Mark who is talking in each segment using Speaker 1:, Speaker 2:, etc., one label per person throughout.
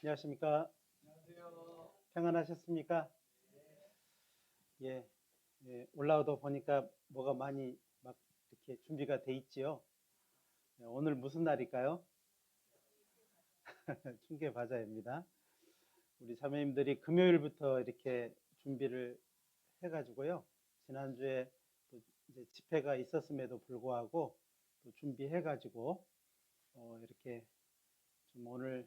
Speaker 1: 안녕하십니까?
Speaker 2: 안녕하세요.
Speaker 1: 평안하셨습니까? 예, 올라오다 보니까 뭐가 많이 막 이렇게 준비가 돼 있지요. 오늘 무슨 날일까요? 충계 바자입니다. 우리 자매님들이 금요일부터 이렇게 준비를 해가지고요. 지난주에 또 이제 집회가 있었음에도 불구하고 또 준비해가지고 이렇게 좀 오늘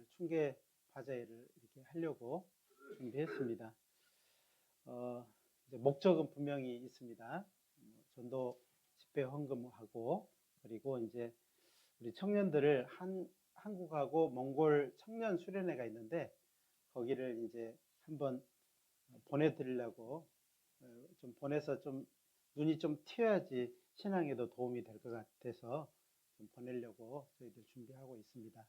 Speaker 1: 충계 바자회를 이렇게 하려고 준비했습니다. 이제 목적은 분명히 있습니다. 전도 집회 헌금하고 그리고 이제 우리 청년들을 한국하고 몽골 청년 수련회가 있는데 거기를 이제 한번 보내드리려고 좀 보내서 좀 눈이 좀 튀어야지 신앙에도 도움이 될 것 같아서 좀 보내려고 저희들 준비하고 있습니다.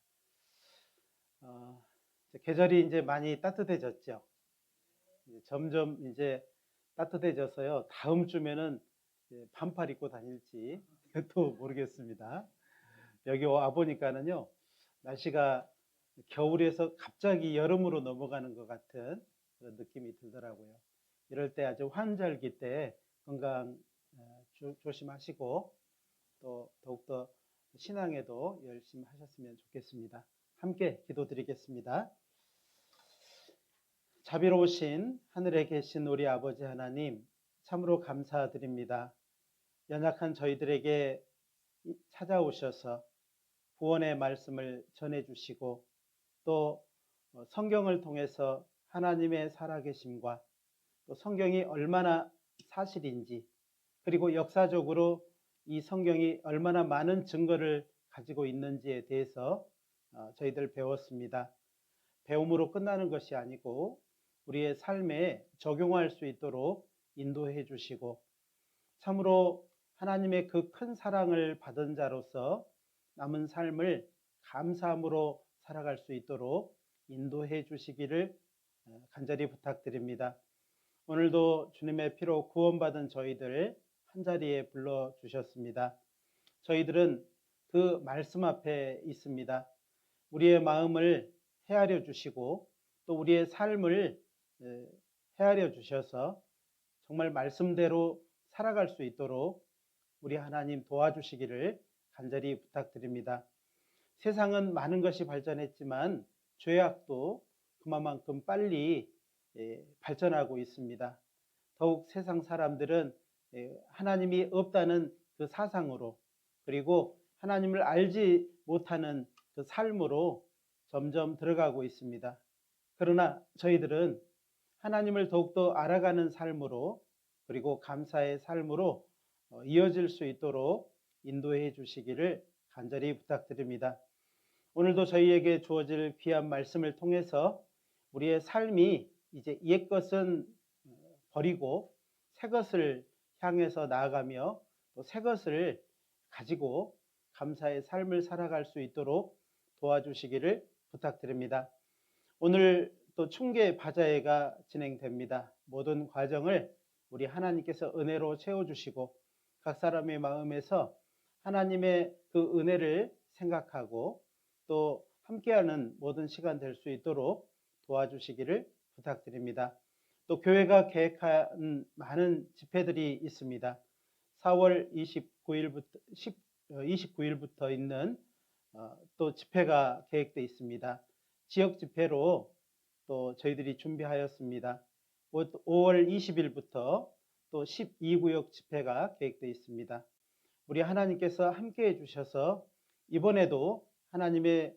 Speaker 1: 계절이 이제 많이 따뜻해졌죠. 점점 이제 따뜻해져서요. 다음 주면은 반팔 입고 다닐지 또 모르겠습니다. 여기 와 보니까는요. 날씨가 겨울에서 갑자기 여름으로 넘어가는 것 같은 그런 느낌이 들더라고요. 이럴 때 아주 환절기 때 건강 조심하시고 또 더욱더 신앙에도 열심히 하셨으면 좋겠습니다. 함께 기도드리겠습니다. 자비로우신 하늘에 계신 우리 아버지 하나님, 참으로 감사드립니다. 연약한 저희들에게 찾아오셔서 구원의 말씀을 전해주시고 또 성경을 통해서 하나님의 살아계심과 또 성경이 얼마나 사실인지 그리고 역사적으로 이 성경이 얼마나 많은 증거를 가지고 있는지에 대해서 저희들 배웠습니다. 배움으로 끝나는 것이 아니고 우리의 삶에 적용할 수 있도록 인도해 주시고 참으로 하나님의 그 큰 사랑을 받은 자로서 남은 삶을 감사함으로 살아갈 수 있도록 인도해 주시기를 간절히 부탁드립니다. 오늘도 주님의 피로 구원받은 저희들 한자리에 불러주셨습니다. 저희들은 그 말씀 앞에 있습니다. 우리의 마음을 헤아려 주시고 또 우리의 삶을 헤아려 주셔서 정말 말씀대로 살아갈 수 있도록 우리 하나님 도와주시기를 간절히 부탁드립니다. 세상은 많은 것이 발전했지만 죄악도 그만큼 빨리 발전하고 있습니다. 더욱 세상 사람들은 하나님이 없다는 그 사상으로 그리고 하나님을 알지 못하는 그 삶으로 점점 들어가고 있습니다. 그러나 저희들은 하나님을 더욱더 알아가는 삶으로 그리고 감사의 삶으로 이어질 수 있도록 인도해 주시기를 간절히 부탁드립니다. 오늘도 저희에게 주어질 귀한 말씀을 통해서 우리의 삶이 이제 옛것은 버리고 새것을 향해서 나아가며 또 새것을 가지고 감사의 삶을 살아갈 수 있도록 도와주시기를 부탁드립니다. 오늘 또 충계 바자회가 진행됩니다. 모든 과정을 우리 하나님께서 은혜로 채워주시고 각 사람의 마음에서 하나님의 그 은혜를 생각하고 또 함께하는 모든 시간 될 수 있도록 도와주시기를 부탁드립니다. 또 교회가 계획한 많은 집회들이 있습니다. 4월 29일부터 있는 또 집회가 계획되어 있습니다. 지역 집회로 또 저희들이 준비하였습니다. 5월 20일부터 또 12구역 집회가 계획되어 있습니다. 우리 하나님께서 함께해 주셔서 이번에도 하나님의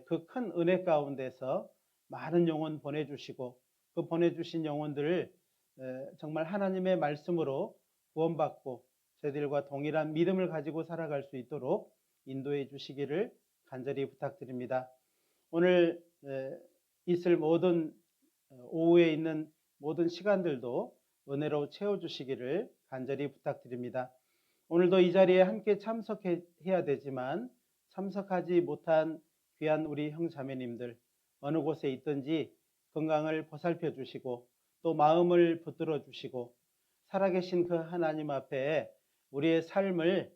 Speaker 1: 그 큰 은혜 가운데서 많은 영혼 보내주시고 그 보내주신 영혼들을 정말 하나님의 말씀으로 구원받고 저희들과 동일한 믿음을 가지고 살아갈 수 있도록 인도해 주시기를 간절히 부탁드립니다. 오늘 있을 모든 오후에 있는 모든 시간들도 은혜로 채워주시기를 간절히 부탁드립니다. 오늘도 이 자리에 함께 참석해야 되지만 참석하지 못한 귀한 우리 형자매님들 어느 곳에 있든지 건강을 보살펴 주시고 또 마음을 붙들어 주시고 살아계신 그 하나님 앞에 우리의 삶을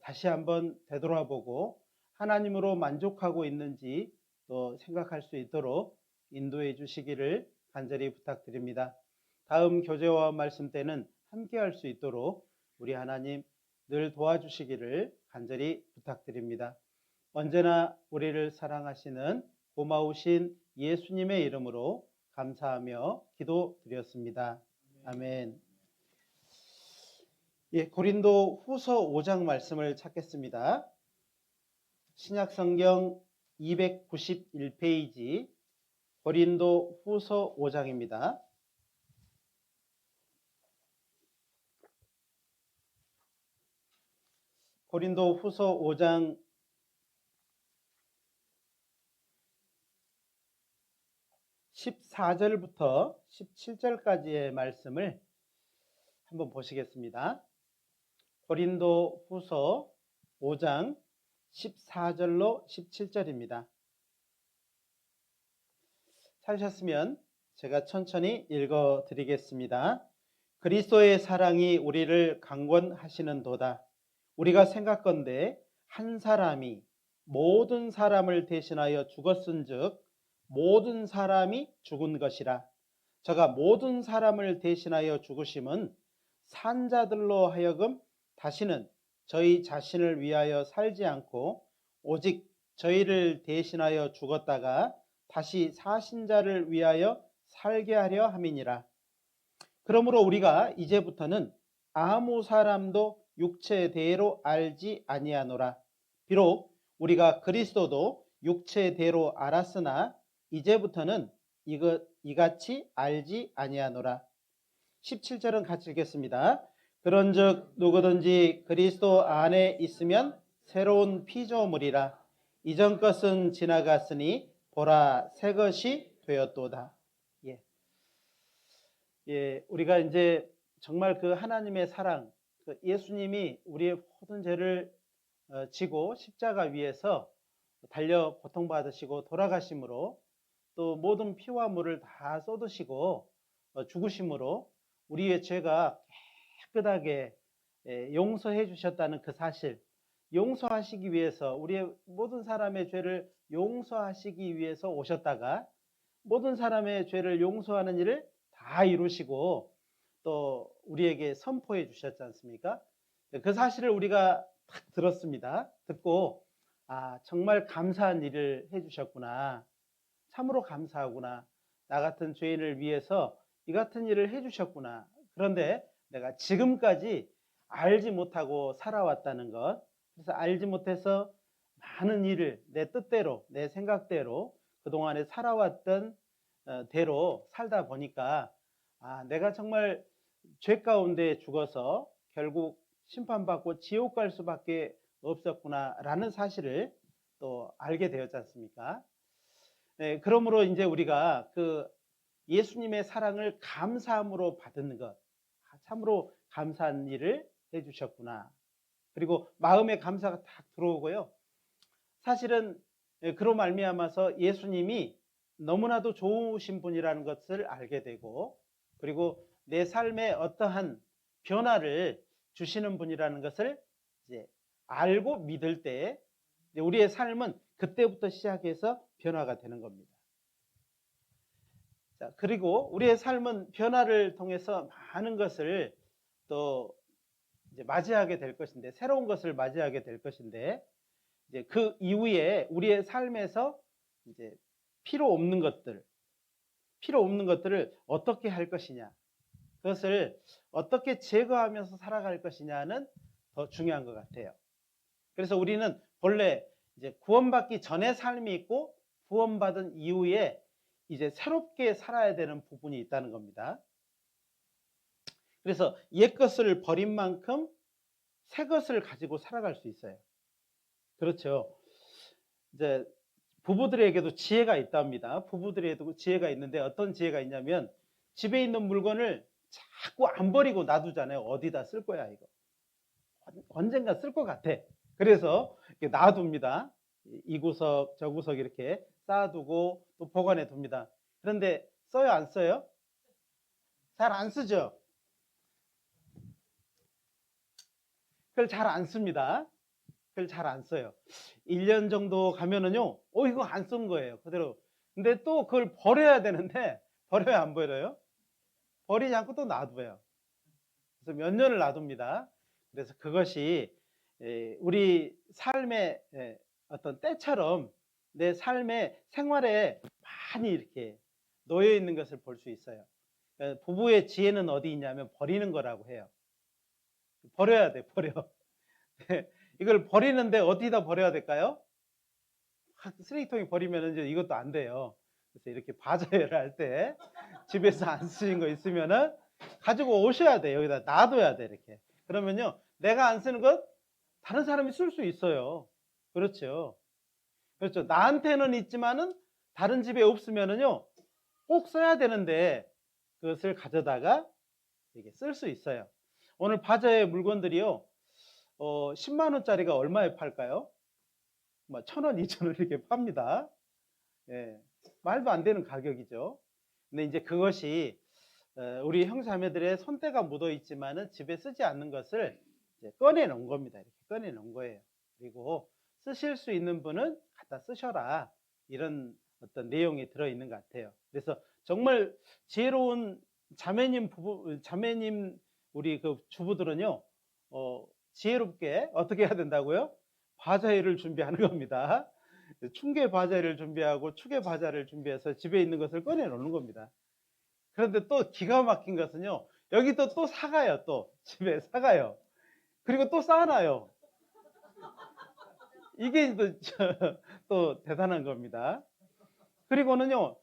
Speaker 1: 다시 한번 되돌아보고 하나님으로 만족하고 있는지 또 생각할 수 있도록 인도해 주시기를 간절히 부탁드립니다. 다음 교제와 말씀 때는 함께 할 수 있도록 우리 하나님 늘 도와주시기를 간절히 부탁드립니다. 언제나 우리를 사랑하시는 고마우신 예수님의 이름으로 감사하며 기도드렸습니다. 아멘. 고린도 후서 5장 말씀을 찾겠습니다. 신약성경 291페이지 고린도 후서 5장입니다. 고린도 후서 5장 14절부터 17절까지의 말씀을 한번 보시겠습니다. 고린도 후서 5장 14절로 17절입니다. 찾으셨으면 제가 천천히 읽어 드리겠습니다. 그리스도의 사랑이 우리를 강권하시는도다. 우리가 생각건대 한 사람이 모든 사람을 대신하여 죽었은즉 모든 사람이 죽은 것이라. 저가 모든 사람을 대신하여 죽으심은 산자들로 하여금 다시는 저희 자신을 위하여 살지 않고 오직 저희를 대신하여 죽었다가 다시 사신 자를 위하여 살게 하려 함이니라. 그러므로 우리가 이제부터는 아무 사람도 육체대로 알지 아니하노라. 비록 우리가 그리스도도 육체대로 알았으나 이제부터는 이같이 알지 아니하노라. 17절은 같이 읽겠습니다. 그런즉 누구든지 그리스도 안에 있으면 새로운 피조물이라. 이전 것은 지나갔으니 보라 새 것이 되었도다. 우리가 이제 정말 그 하나님의 사랑, 그 예수님이 우리의 모든 죄를 지고 십자가 위에서 달려 고통받으시고 돌아가심으로 또 모든 피와 물을 다 쏟으시고 죽으심으로 우리의 죄가 깨끗하게 용서해 주셨다는 그 사실, 용서하시기 위해서 우리의 모든 사람의 죄를 용서하시기 위해서 오셨다가 모든 사람의 죄를 용서하는 일을 다 이루시고 또 우리에게 선포해 주셨지 않습니까? 그 사실을 우리가 딱 들었습니다. 듣고 정말 감사한 일을 해주셨구나. 참으로 감사하구나. 나 같은 죄인을 위해서 이 같은 일을 해주셨구나. 그런데 내가 지금까지 알지 못하고 살아왔다는 것, 그래서 알지 못해서 많은 일을 내 뜻대로, 내 생각대로 그동안에 살아왔던 대로 살다 보니까 내가 정말 죄 가운데 죽어서 결국 심판받고 지옥 갈 수밖에 없었구나 라는 사실을 또 알게 되었지 않습니까? 그러므로 이제 우리가 그 예수님의 사랑을 감사함으로 받은 것, 참으로 감사한 일을 해주셨구나. 그리고 마음의 감사가 딱 들어오고요. 사실은 그로 말미암아서 예수님이 너무나도 좋으신 분이라는 것을 알게 되고, 그리고 내 삶에 어떠한 변화를 주시는 분이라는 것을 이제 알고 믿을 때 우리의 삶은 그때부터 시작해서 변화가 되는 겁니다. 자, 그리고 우리의 삶은 변화를 통해서 많은 것을 또 이제 맞이하게 될 것인데, 새로운 것을 맞이하게 될 것인데, 이제 그 이후에 우리의 삶에서 이제 필요 없는 것들을 어떻게 할 것이냐, 그것을 어떻게 제거하면서 살아갈 것이냐는 더 중요한 것 같아요. 그래서 우리는 본래 이제 구원받기 전의 삶이 있고 구원받은 이후에 이제 새롭게 살아야 되는 부분이 있다는 겁니다. 그래서 옛 것을 버린 만큼 새 것을 가지고 살아갈 수 있어요. 그렇죠. 이제 부부들에게도 지혜가 있답니다. 부부들에게도 지혜가 있는데 어떤 지혜가 있냐면 집에 있는 물건을 자꾸 안 버리고 놔두잖아요. 어디다 쓸 거야 이거. 언젠가 쓸 것 같아. 그래서 놔둡니다. 이 구석 저 구석 이렇게 쌓아두고 또 보관해 둡니다. 그런데 써요 안 써요? 잘 안 쓰죠. 그걸 잘 안 씁니다. 그걸 잘 안 써요. 1년 정도 가면은요, 이거 안 쓴 거예요. 그대로. 근데 또 그걸 버려야 되는데, 버려요, 안 버려요? 버리지 않고 또 놔둬요. 그래서 몇 년을 놔둡니다. 그래서 그것이 우리 삶의 어떤 때처럼 내 삶의 생활에 많이 이렇게 놓여 있는 것을 볼 수 있어요. 부부의 지혜는 어디 있냐면 버리는 거라고 해요. 버려야 돼, 버려. 이걸 버리는데 어디다 버려야 될까요? 쓰레기통에 버리면 이제 이것도 안 돼요. 그래서 이렇게 바자회를 할 때 집에서 안 쓰신 거 있으면은 가지고 오셔야 돼. 여기다 놔둬야 돼, 이렇게. 그러면요, 내가 안 쓰는 것 다른 사람이 쓸 수 있어요. 그렇죠. 그렇죠. 나한테는 있지만은 다른 집에 없으면은요, 꼭 써야 되는데 그것을 가져다가 이게 쓸 수 있어요. 오늘 바자회 물건들이요, 10만 원짜리가 얼마에 팔까요? 1,000원, 2,000원 이렇게 팝니다. 예, 말도 안 되는 가격이죠. 근데 이제 그것이 우리 형제자매들의 손때가 묻어 있지만은 집에 쓰지 않는 것을 이제 꺼내 놓은 겁니다. 이렇게 꺼내 놓은 거예요. 그리고 쓰실 수 있는 분은 갖다 쓰셔라, 이런 어떤 내용이 들어 있는 것 같아요. 그래서 정말 지혜로운 자매님 우리 그 주부들은요, 지혜롭게 어떻게 해야 된다고요? 바자회를 준비하는 겁니다. 충계 바자회를 준비하고 추계 바자회를 준비해서 집에 있는 것을 꺼내 놓는 겁니다. 그런데 또 기가 막힌 것은요, 여기 또 사가요. 또 집에 사가요. 그리고 또 쌓아놔요. 이게 또 대단한 겁니다. 그리고는요,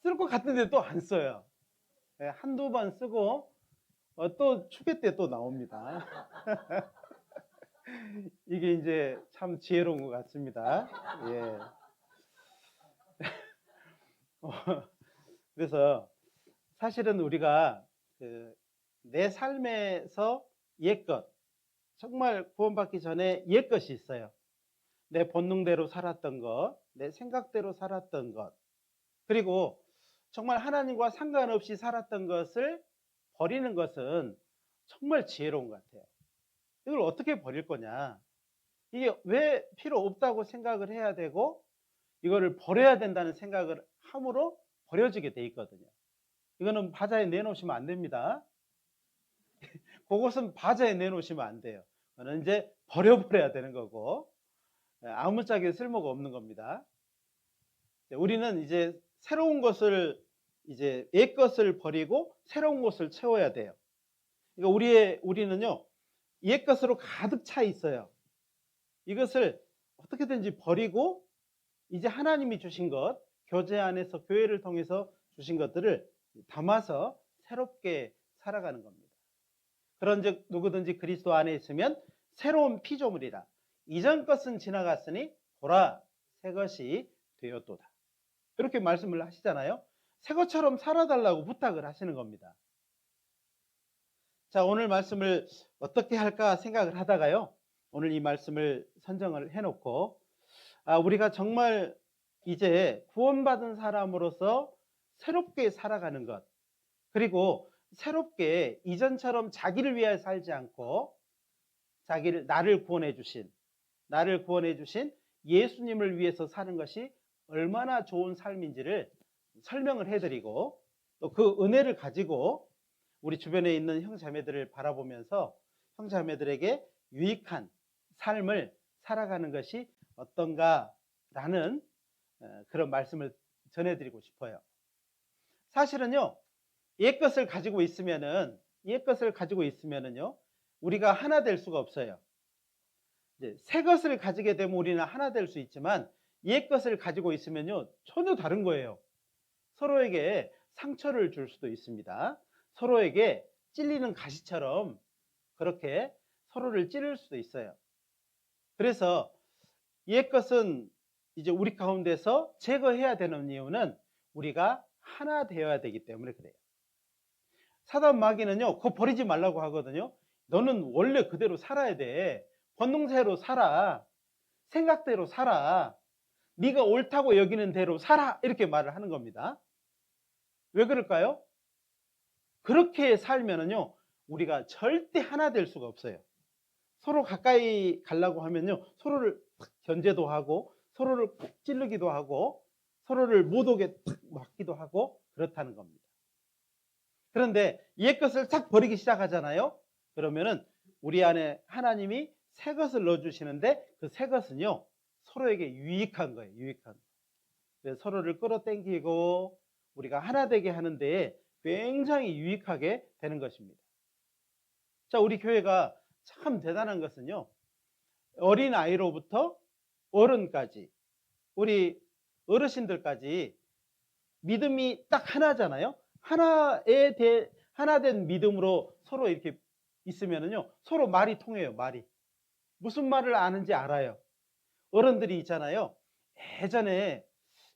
Speaker 1: 쓸 것 같은데 또 안 써요. 한두 번 쓰고 또 추계 때 또 나옵니다. 이게 이제 참 지혜로운 것 같습니다. 예. 그래서 사실은 우리가 내 삶에서 옛것, 정말 구원받기 전에 옛것이 있어요. 내 본능대로 살았던 것, 내 생각대로 살았던 것, 그리고 정말 하나님과 상관없이 살았던 것을 버리는 것은 정말 지혜로운 것 같아요. 이걸 어떻게 버릴 거냐? 이게 왜 필요 없다고 생각을 해야 되고 이거를 버려야 된다는 생각을 함으로 버려지게 돼 있거든요. 이거는 바자에 내놓으시면 안 됩니다. 그것은 바자에 내놓으시면 안 돼요. 그거는 이제 버려버려야 되는 거고, 아무짝에 쓸모가 없는 겁니다. 우리는 이제 새로운 것을, 이제 옛 것을 버리고 새로운 것을 채워야 돼요. 그러니까 우리는요, 옛 것으로 가득 차 있어요. 이것을 어떻게든지 버리고 이제 하나님이 주신 것, 교제 안에서 교회를 통해서 주신 것들을 담아서 새롭게 살아가는 겁니다. 그런즉 누구든지 그리스도 안에 있으면 새로운 피조물이라. 이전 것은 지나갔으니 보라, 새 것이 되었도다. 이렇게 말씀을 하시잖아요. 새 것처럼 살아달라고 부탁을 하시는 겁니다. 자, 오늘 말씀을 어떻게 할까 생각을 하다가요, 오늘 이 말씀을 선정을 해놓고, 우리가 정말 이제 구원받은 사람으로서 새롭게 살아가는 것, 그리고 새롭게 이전처럼 자기를 위하여 살지 않고 나를 구원해 주신 예수님을 위해서 사는 것이 얼마나 좋은 삶인지를 설명을 해드리고, 또 그 은혜를 가지고 우리 주변에 있는 형제자매들을 바라보면서 형제자매들에게 유익한 삶을 살아가는 것이 어떤가라는 그런 말씀을 전해드리고 싶어요. 사실은요, 옛 것을 가지고 있으면은요, 우리가 하나 될 수가 없어요. 이제 새 것을 가지게 되면 우리는 하나 될 수 있지만, 옛 것을 가지고 있으면요, 전혀 다른 거예요. 서로에게 상처를 줄 수도 있습니다. 서로에게 찔리는 가시처럼 그렇게 서로를 찌를 수도 있어요. 그래서 옛 것은 이제 우리 가운데서 제거해야 되는 이유는 우리가 하나 되어야 되기 때문에 그래요. 사단 마귀는요, 그거 버리지 말라고 하거든요. 너는 원래 그대로 살아야 돼. 본능대로 살아. 생각대로 살아. 네가 옳다고 여기는 대로 살아. 이렇게 말을 하는 겁니다. 왜 그럴까요? 그렇게 살면은요, 우리가 절대 하나 될 수가 없어요. 서로 가까이 가려고 하면요, 서로를 탁 견제도 하고 서로를 푹 찌르기도 하고 서로를 못 오게 탁 막기도 하고 그렇다는 겁니다. 그런데 옛 것을 싹 버리기 시작하잖아요. 그러면은 우리 안에 하나님이 새 것을 넣어주시는데 그 새 것은요, 서로에게 유익한 거예요. 유익한. 그래서 서로를 끌어당기고 우리가 하나 되게 하는데 굉장히 유익하게 되는 것입니다. 자, 우리 교회가 참 대단한 것은요, 어린 아이로부터 어른까지, 우리 어르신들까지 믿음이 딱 하나잖아요. 하나 된 믿음으로 서로 이렇게 있으면은요, 서로 말이 통해요. 말이 무슨 말을 아는지 알아요. 어른들이 있잖아요. 예전에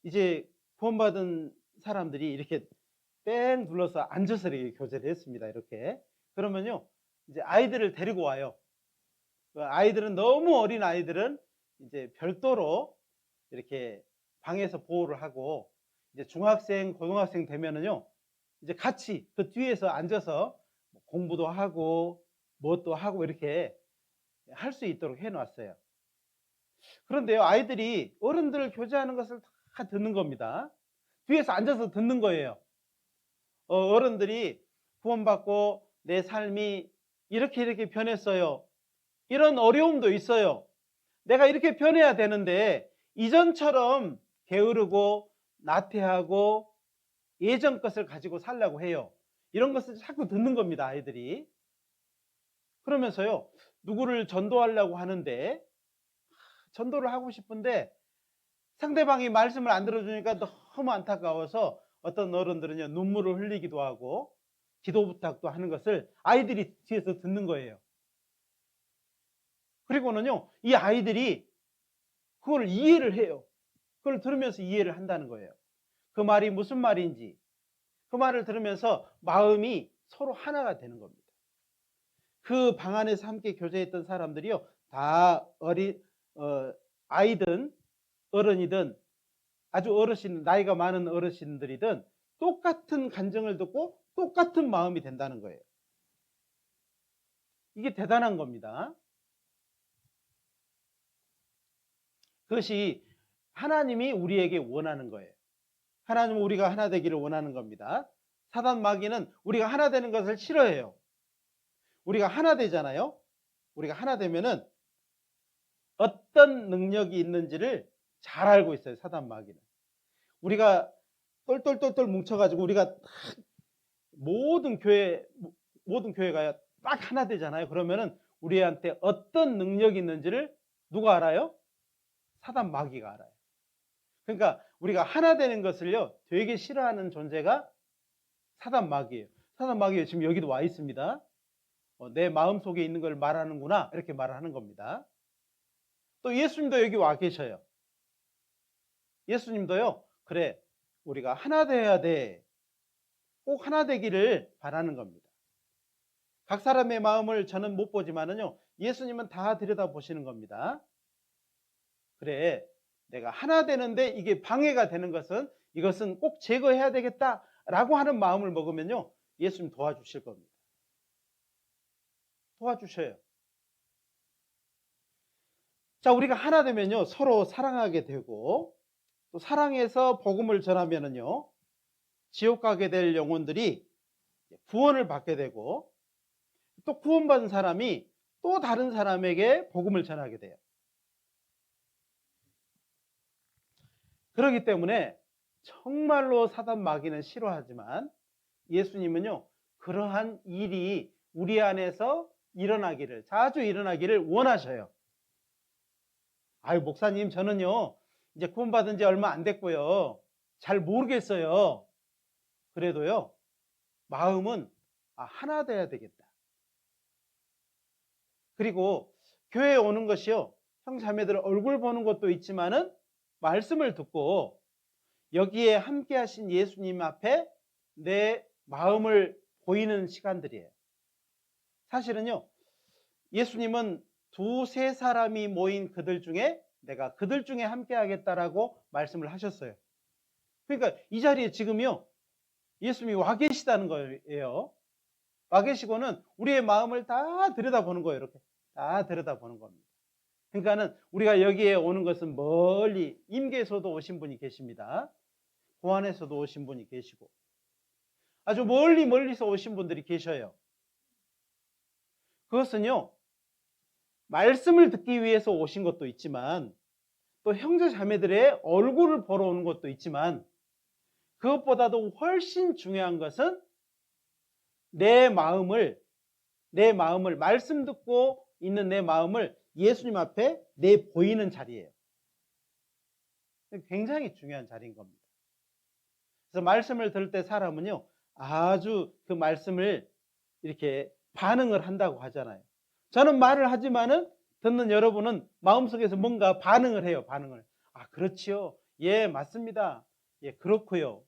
Speaker 1: 이제 구원받은 사람들이 이렇게 뺑 둘러서 앉아서 이렇게 교제를 했습니다. 이렇게. 그러면요, 이제 아이들을 데리고 와요. 그 아이들은, 너무 어린 아이들은 이제 별도로 이렇게 방에서 보호를 하고, 이제 중학생, 고등학생 되면은요, 이제 같이 그 뒤에서 앉아서 공부도 하고 뭣도 하고 이렇게 할 수 있도록 해놨어요. 그런데요, 아이들이 어른들 교제하는 것을 다 듣는 겁니다. 뒤에서 앉아서 듣는 거예요. 어른들이 구원받고 내 삶이 이렇게 변했어요. 이런 어려움도 있어요. 내가 이렇게 변해야 되는데 이전처럼 게으르고 나태하고 예전 것을 가지고 살려고 해요. 이런 것을 자꾸 듣는 겁니다, 아이들이. 그러면서요, 누구를 전도하려고 하는데, 전도를 하고 싶은데 상대방이 말씀을 안 들어주니까 너무 안타까워서 어떤 어른들은요, 눈물을 흘리기도 하고 기도 부탁도 하는 것을 아이들이 뒤에서 듣는 거예요. 그리고는요, 이 아이들이 그걸 이해를 해요. 그걸 들으면서 이해를 한다는 거예요. 그 말이 무슨 말인지, 그 말을 들으면서 마음이 서로 하나가 되는 겁니다. 그 방 안에서 함께 교제했던 사람들이요, 다 아이든 어른이든 아주 어르신, 나이가 많은 어르신들이든 똑같은 간증을 듣고 똑같은 마음이 된다는 거예요. 이게 대단한 겁니다. 그것이 하나님이 우리에게 원하는 거예요. 하나님은 우리가 하나 되기를 원하는 겁니다. 사단 마귀는 우리가 하나 되는 것을 싫어해요. 우리가 하나 되잖아요. 우리가 하나 되면은 어떤 능력이 있는지를 잘 알고 있어요, 사단 마귀는. 우리가 똘똘똘똘 뭉쳐가지고 우리가 모든 교회가 딱 하나 되잖아요. 그러면은 우리한테 어떤 능력이 있는지를 누가 알아요? 사단 마귀가 알아요. 그러니까 우리가 하나 되는 것을요, 되게 싫어하는 존재가 사단 마귀예요. 사단 마귀가 지금 여기도 와 있습니다. 내 마음 속에 있는 걸 말하는구나, 이렇게 말을 하는 겁니다. 또 예수님도 여기 와 계셔요. 예수님도요, 그래, 우리가 하나 되어야 돼. 꼭 하나 되기를 바라는 겁니다. 각 사람의 마음을 저는 못 보지만은요, 예수님은 다 들여다보시는 겁니다. 그래, 내가 하나 되는데 이게 방해가 되는 것은, 이것은 꼭 제거해야 되겠다라고 하는 마음을 먹으면요, 예수님 도와주실 겁니다. 도와주셔요. 자, 우리가 하나 되면요, 서로 사랑하게 되고, 또 사랑해서 복음을 전하면은요, 지옥 가게 될 영혼들이 구원을 받게 되고, 또 구원받은 사람이 또 다른 사람에게 복음을 전하게 돼요. 그렇기 때문에 정말로 사단 마귀는 싫어하지만 예수님은요, 그러한 일이 우리 안에서 일어나기를, 자주 일어나기를 원하셔요. 아유, 목사님, 저는요, 이제 구원받은 지 얼마 안 됐고요, 잘 모르겠어요. 그래도요, 마음은 하나 돼야 되겠다. 그리고 교회에 오는 것이요, 형제자매들 얼굴 보는 것도 있지만은 말씀을 듣고 여기에 함께 하신 예수님 앞에 내 마음을 보이는 시간들이에요. 사실은요, 예수님은 두세 사람이 모인 그들 중에 내가 그들 중에 함께 하겠다라고 말씀을 하셨어요. 그러니까 이 자리에 지금요, 예수님이 와 계시다는 거예요. 와 계시고는 우리의 마음을 다 들여다보는 거예요. 이렇게 다 들여다보는 겁니다. 그러니까는 우리가 여기에 오는 것은 멀리 임계에서도 오신 분이 계십니다. 고안에서도 오신 분이 계시고 아주 멀리서 오신 분들이 계셔요. 그것은요, 말씀을 듣기 위해서 오신 것도 있지만 또 형제 자매들의 얼굴을 보러 오는 것도 있지만 그것보다도 훨씬 중요한 것은 내 마음을 말씀 듣고 있는 내 마음을 예수님 앞에 내보이는 자리예요. 굉장히 중요한 자리인 겁니다. 그래서 말씀을 들을 때 사람은요, 아주 그 말씀을 이렇게 반응을 한다고 하잖아요. 저는 말을 하지만은 듣는 여러분은 마음속에서 뭔가 반응을 해요. 반응을. 아, 그렇지요. 예, 맞습니다. 예, 그렇고요.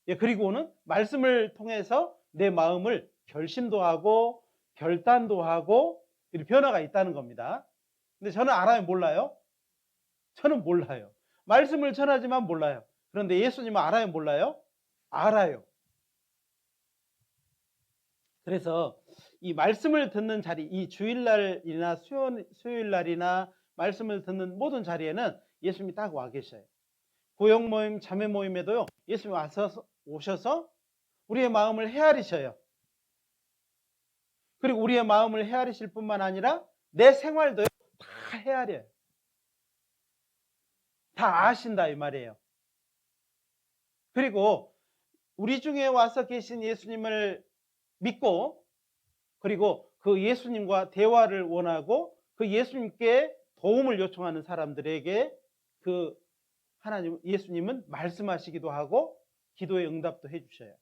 Speaker 1: 예, 그리고는 말씀을 통해서 내 마음을 결심도 하고 결단도 하고 이렇게 변화가 있다는 겁니다. 근데 저는 알아요, 몰라요? 저는 몰라요. 말씀을 전하지만 몰라요. 그런데 예수님은 알아요, 몰라요? 알아요. 그래서 이 말씀을 듣는 자리, 이 주일날이나 수요일날이나 말씀을 듣는 모든 자리에는 예수님이 딱 와 계셔요. 고용 모임, 자매 모임에도요, 예수님이 오셔서 우리의 마음을 헤아리셔요. 그리고 우리의 마음을 헤아리실 뿐만 아니라 내 생활도요, 다 헤아려요. 다 아신다 이 말이에요. 그리고 우리 중에 와서 계신 예수님을 믿고 그리고 그 예수님과 대화를 원하고 그 예수님께 도움을 요청하는 사람들에게 그 하나님 예수님은 말씀하시기도 하고 기도의 응답도 해주셔요.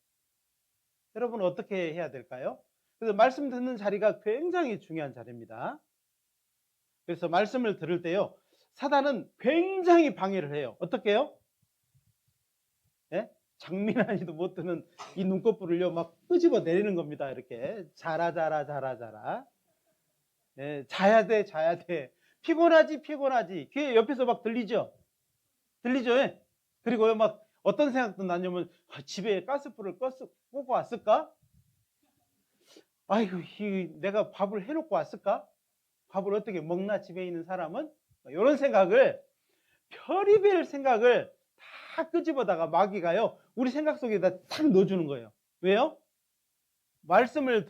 Speaker 1: 여러분 어떻게 해야 될까요? 그래서 말씀 듣는 자리가 굉장히 중요한 자리입니다. 그래서 말씀을 들을 때요, 사단은 굉장히 방해를 해요. 어떻게 해요? 예? 장미란이도 못 드는 이 눈꺼풀을요 막 끄집어 내리는 겁니다. 이렇게 자라. 예, 자야 돼. 피곤하지. 귀에 옆에서 막 들리죠? 예? 그리고요 막 어떤 생각도 나냐면 집에 가스불을 끄고 왔을까? 아이고 내가 밥을 해놓고 왔을까? 밥을 어떻게 먹나 집에 있는 사람은? 이런 생각을 별의별 생각을 다 끄집어다가 마귀가요 우리 생각 속에다 탁 넣어주는 거예요. 왜요? 말씀을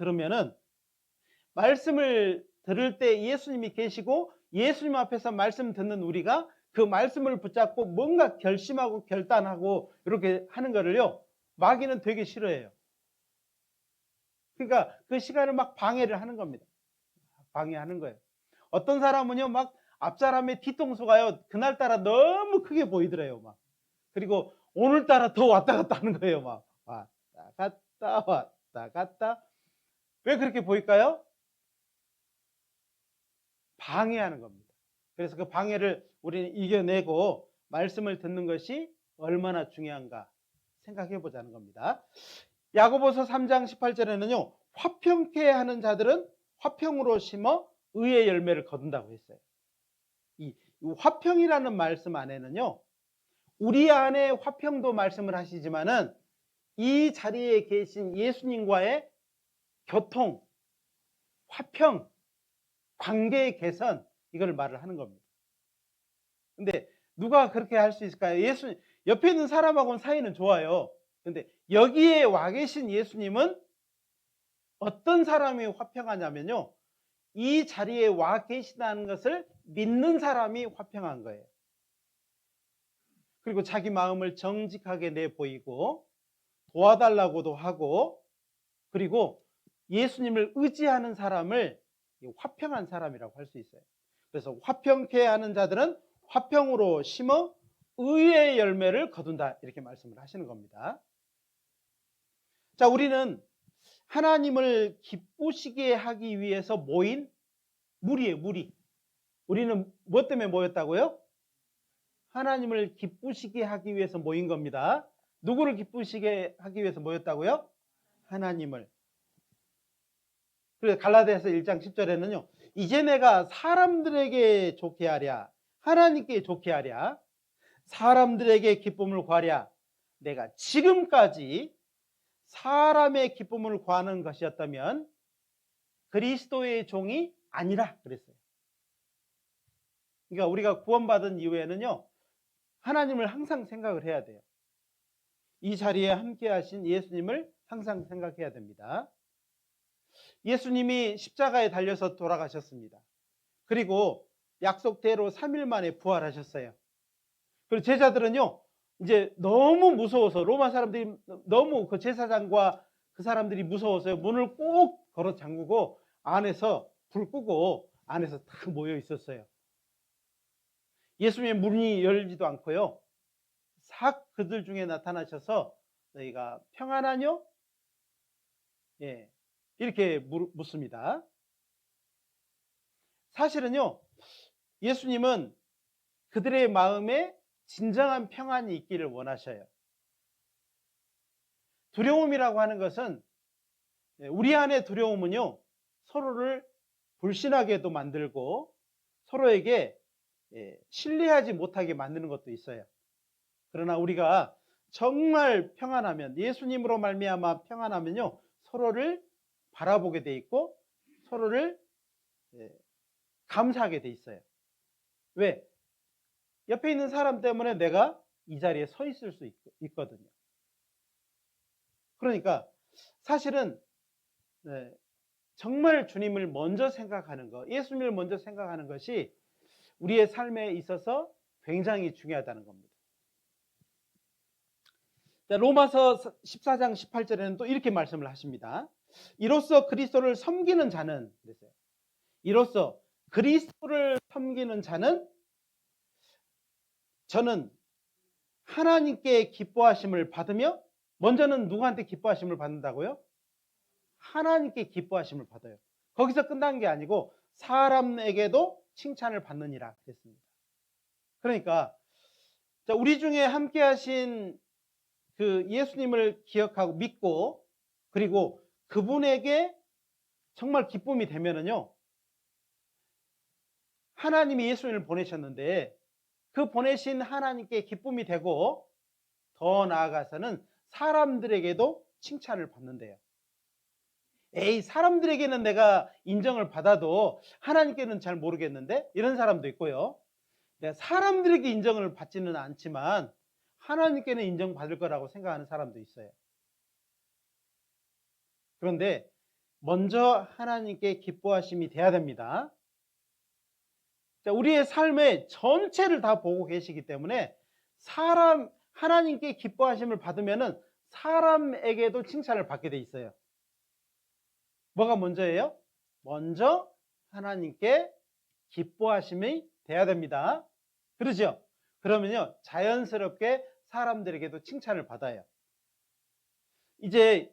Speaker 1: 들을 때 예수님이 계시고 예수님 앞에서 말씀 듣는 우리가 그 말씀을 붙잡고 뭔가 결심하고 결단하고 이렇게 하는 거를요 마귀는 되게 싫어해요. 그러니까 그 시간을 막 방해를 하는 겁니다. 방해하는 거예요. 어떤 사람은요 막 앞사람의 뒤통수가요 그날따라 너무 크게 보이더래요. 막 그리고 오늘따라 더 왔다 갔다 하는 거예요. 막 왔다 갔다. 왜 그렇게 보일까요? 방해하는 겁니다. 그래서 그 방해를 우리는 이겨내고 말씀을 듣는 것이 얼마나 중요한가 생각해 보자는 겁니다. 야고보서 3장 18절에는요 화평케 하는 자들은 화평으로 심어 의의 열매를 거둔다고 했어요. 이 화평이라는 말씀 안에는요 우리 안에 화평도 말씀을 하시지만은 이 자리에 계신 예수님과의 교통, 화평, 관계의 개선 이걸 말을 하는 겁니다. 근데 누가 그렇게 할 수 있을까요? 예수님 옆에 있는 사람하고는 사이는 좋아요. 근데 여기에 와 계신 예수님은 어떤 사람이 화평하냐면요 이 자리에 와 계시다는 것을 믿는 사람이 화평한 거예요. 그리고 자기 마음을 정직하게 내보이고 도와달라고도 하고 그리고 예수님을 의지하는 사람을 화평한 사람이라고 할 수 있어요. 그래서 화평케 하는 자들은 화평으로 심어 의의 열매를 거둔다 이렇게 말씀을 하시는 겁니다. 자, 우리는 하나님을 기쁘시게 하기 위해서 모인 무리예요. 무리. 우리는 무엇 때문에 모였다고요? 하나님을 기쁘시게 하기 위해서 모인 겁니다. 누구를 기쁘시게 하기 위해서 모였다고요? 하나님을. 그래서 갈라디아서 1장 10절에는요. 이제 내가 사람들에게 좋게 하랴 하나님께 좋게 하랴 사람들에게 기쁨을 구하랴 내가 지금까지 사람의 기쁨을 구하는 것이었다면 그리스도의 종이 아니라 그랬어요. 그러니까 우리가 구원받은 이후에는요, 하나님을 항상 생각을 해야 돼요. 이 자리에 함께 하신 예수님을 항상 생각해야 됩니다. 예수님이 십자가에 달려서 돌아가셨습니다. 그리고 약속대로 3일 만에 부활하셨어요. 그리고 제자들은요, 이제 너무 무서워서, 로마 사람들이 너무, 그 제사장과 그 사람들이 무서워서요, 문을 꼭 걸어 잠그고 안에서 불 끄고 안에서 다 모여 있었어요. 예수님의 문이 열리지도 않고요, 싹 그들 중에 나타나셔서 너희가 평안하뇨? 예, 이렇게 묻습니다. 사실은요, 예수님은 그들의 마음에 진정한 평안이 있기를 원하셔요. 두려움이라고 하는 것은, 우리 안의 두려움은요, 서로를 불신하게도 만들고 서로에게 신뢰하지 못하게 만드는 것도 있어요. 그러나 우리가 정말 평안하면, 예수님으로 말미암아 평안하면요, 서로를 바라보게 돼 있고 서로를 감사하게 돼 있어요. 왜? 옆에 있는 사람 때문에 내가 이 자리에 서 있을 수 있거든요. 그러니까 사실은 정말 주님을 먼저 생각하는 것, 예수님을 먼저 생각하는 것이 우리의 삶에 있어서 굉장히 중요하다는 겁니다. 로마서 14장 18절에는 또 이렇게 말씀을 하십니다. 이로써 그리스도를 섬기는 자는, 그랬어요. 이로써 그리스도를 섬기는 자는 저는 하나님께 기뻐하심을 받으며, 먼저는 누구한테 기뻐하심을 받는다고요? 하나님께 기뻐하심을 받아요. 거기서 끝난 게 아니고 사람에게도 칭찬을 받느니라 그랬습니다. 그러니까 우리 중에 함께 하신 그 예수님을 기억하고 믿고, 그리고 그분에게 정말 기쁨이 되면은요, 하나님이 예수님을 보내셨는데 그 보내신 하나님께 기쁨이 되고, 더 나아가서는 사람들에게도 칭찬을 받는데요. 에이, 사람들에게는 내가 인정을 받아도 하나님께는 잘 모르겠는데, 이런 사람도 있고요. 사람들에게 인정을 받지는 않지만 하나님께는 인정받을 거라고 생각하는 사람도 있어요. 그런데 먼저 하나님께 기뻐하심이 돼야 됩니다. 우리의 삶의 전체를 다 보고 계시기 때문에 하나님께 기뻐하심을 받으면은 사람에게도 칭찬을 받게 돼 있어요. 뭐가 먼저예요? 먼저 하나님께 기뻐하심이 돼야 됩니다. 그러죠? 그러면요, 자연스럽게 사람들에게도 칭찬을 받아요. 이제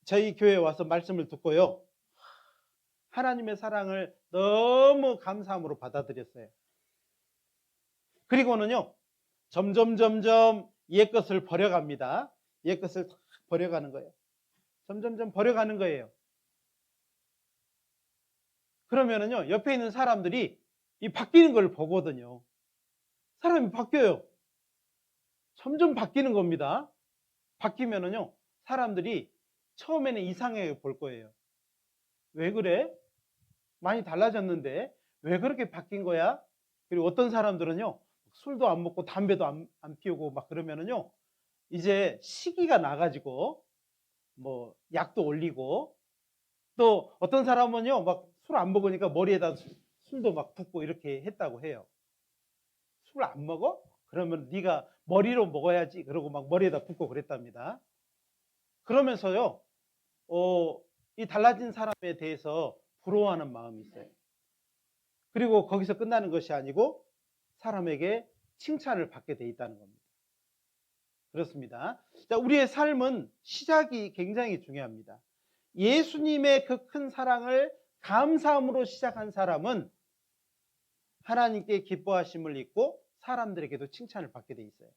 Speaker 1: 저희 교회에 와서 말씀을 듣고요, 하나님의 사랑을 너무 감사함으로 받아들였어요. 그리고는요, 점점 옛것을 버려갑니다. 옛것을 버려가는 거예요. 점점 버려가는 거예요. 그러면은요, 옆에 있는 사람들이 이 바뀌는 걸 보거든요. 사람이 바뀌어요. 점점 바뀌는 겁니다. 바뀌면은요, 사람들이 처음에는 이상하게 볼 거예요. 왜 그래? 많이 달라졌는데 왜 그렇게 바뀐 거야? 그리고 어떤 사람들은요, 술도 안 먹고 담배도 안 피우고 막 그러면은요, 이제 시기가 나가지고 뭐 약도 올리고, 또 어떤 사람은요, 막 술 안 먹으니까 머리에다 술도 막 붓고 이렇게 했다고 해요. 술 안 먹어? 그러면 네가 머리로 먹어야지. 그러고 막 머리에다 붓고 그랬답니다. 그러면서요, 이 달라진 사람에 대해서 부러워하는 마음이 있어요. 그리고 거기서 끝나는 것이 아니고 사람에게 칭찬을 받게 돼 있다는 겁니다. 그렇습니다. 자, 우리의 삶은 시작이 굉장히 중요합니다. 예수님의 그 큰 사랑을 감사함으로 시작한 사람은 하나님께 기뻐하심을 잊고 사람들에게도 칭찬을 받게 돼 있어요.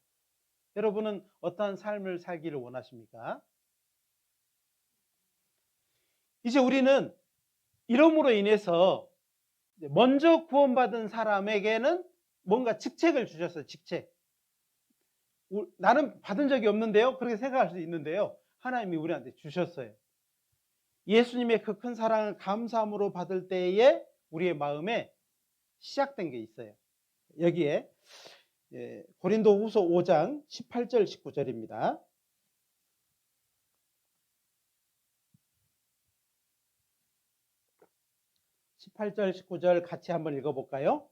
Speaker 1: 여러분은 어떠한 삶을 살기를 원하십니까? 이제 우리는 이름으로 인해서 먼저 구원받은 사람에게는 뭔가 직책을 주셨어요. 직책. 나는 받은 적이 없는데요, 그렇게 생각할 수 있는데요, 하나님이 우리한테 주셨어요. 예수님의 그 큰 사랑을 감사함으로 받을 때에 우리의 마음에 시작된 게 있어요. 여기에 고린도후서 5장 18절 19절입니다. 18절 19절 같이 한번 읽어볼까요?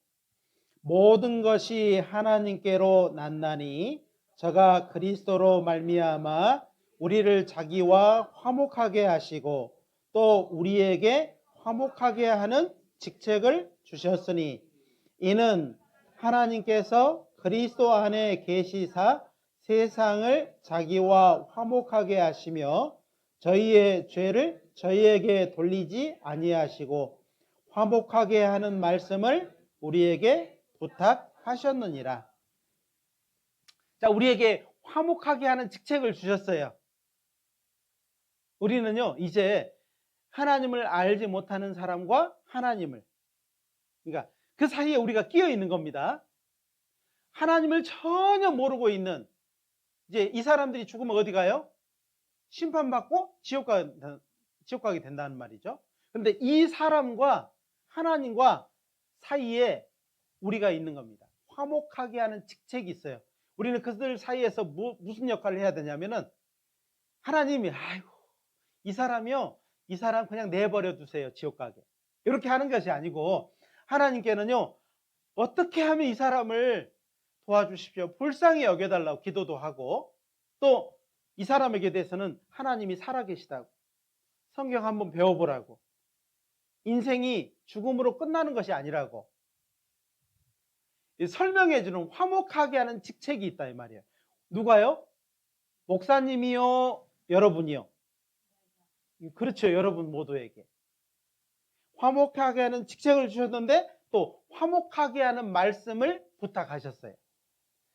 Speaker 1: 모든 것이 하나님께로 났나니 저가 그리스도로 말미암아 우리를 자기와 화목하게 하시고 또 우리에게 화목하게 하는 직책을 주셨으니 이는 하나님께서 그리스도 안에 계시사 세상을 자기와 화목하게 하시며 저희의 죄를 저희에게 돌리지 아니하시고 화목하게 하는 말씀을 우리에게 부탁하셨느니라. 자, 우리에게 화목하게 하는 직책을 주셨어요. 우리는요, 이제 하나님을 알지 못하는 사람과 하나님을, 그러니까 그 사이에 우리가 끼어 있는 겁니다. 하나님을 전혀 모르고 있는, 이제 이 사람들이 죽으면 어디 가요? 심판받고 지옥 가게 된다는 말이죠. 그런데 이 사람과 하나님과 사이에 우리가 있는 겁니다. 화목하게 하는 직책이 있어요. 우리는 그들 사이에서 무슨 역할을 해야 되냐면은, 하나님이 아이고 이 사람이요, 이 사람 그냥 내버려 두세요, 지옥 가게, 이렇게 하는 것이 아니고, 하나님께는요 어떻게 하면 이 사람을 도와주십시오, 불쌍히 여겨달라고 기도도 하고, 또 이 사람에게 대해서는 하나님이 살아계시다고, 성경 한번 배워보라고, 인생이 죽음으로 끝나는 것이 아니라고 설명해주는, 화목하게 하는 직책이 있다 이 말이에요. 누가요? 목사님이요? 여러분이요? 그렇죠. 여러분 모두에게 화목하게 하는 직책을 주셨는데 또 화목하게 하는 말씀을 부탁하셨어요.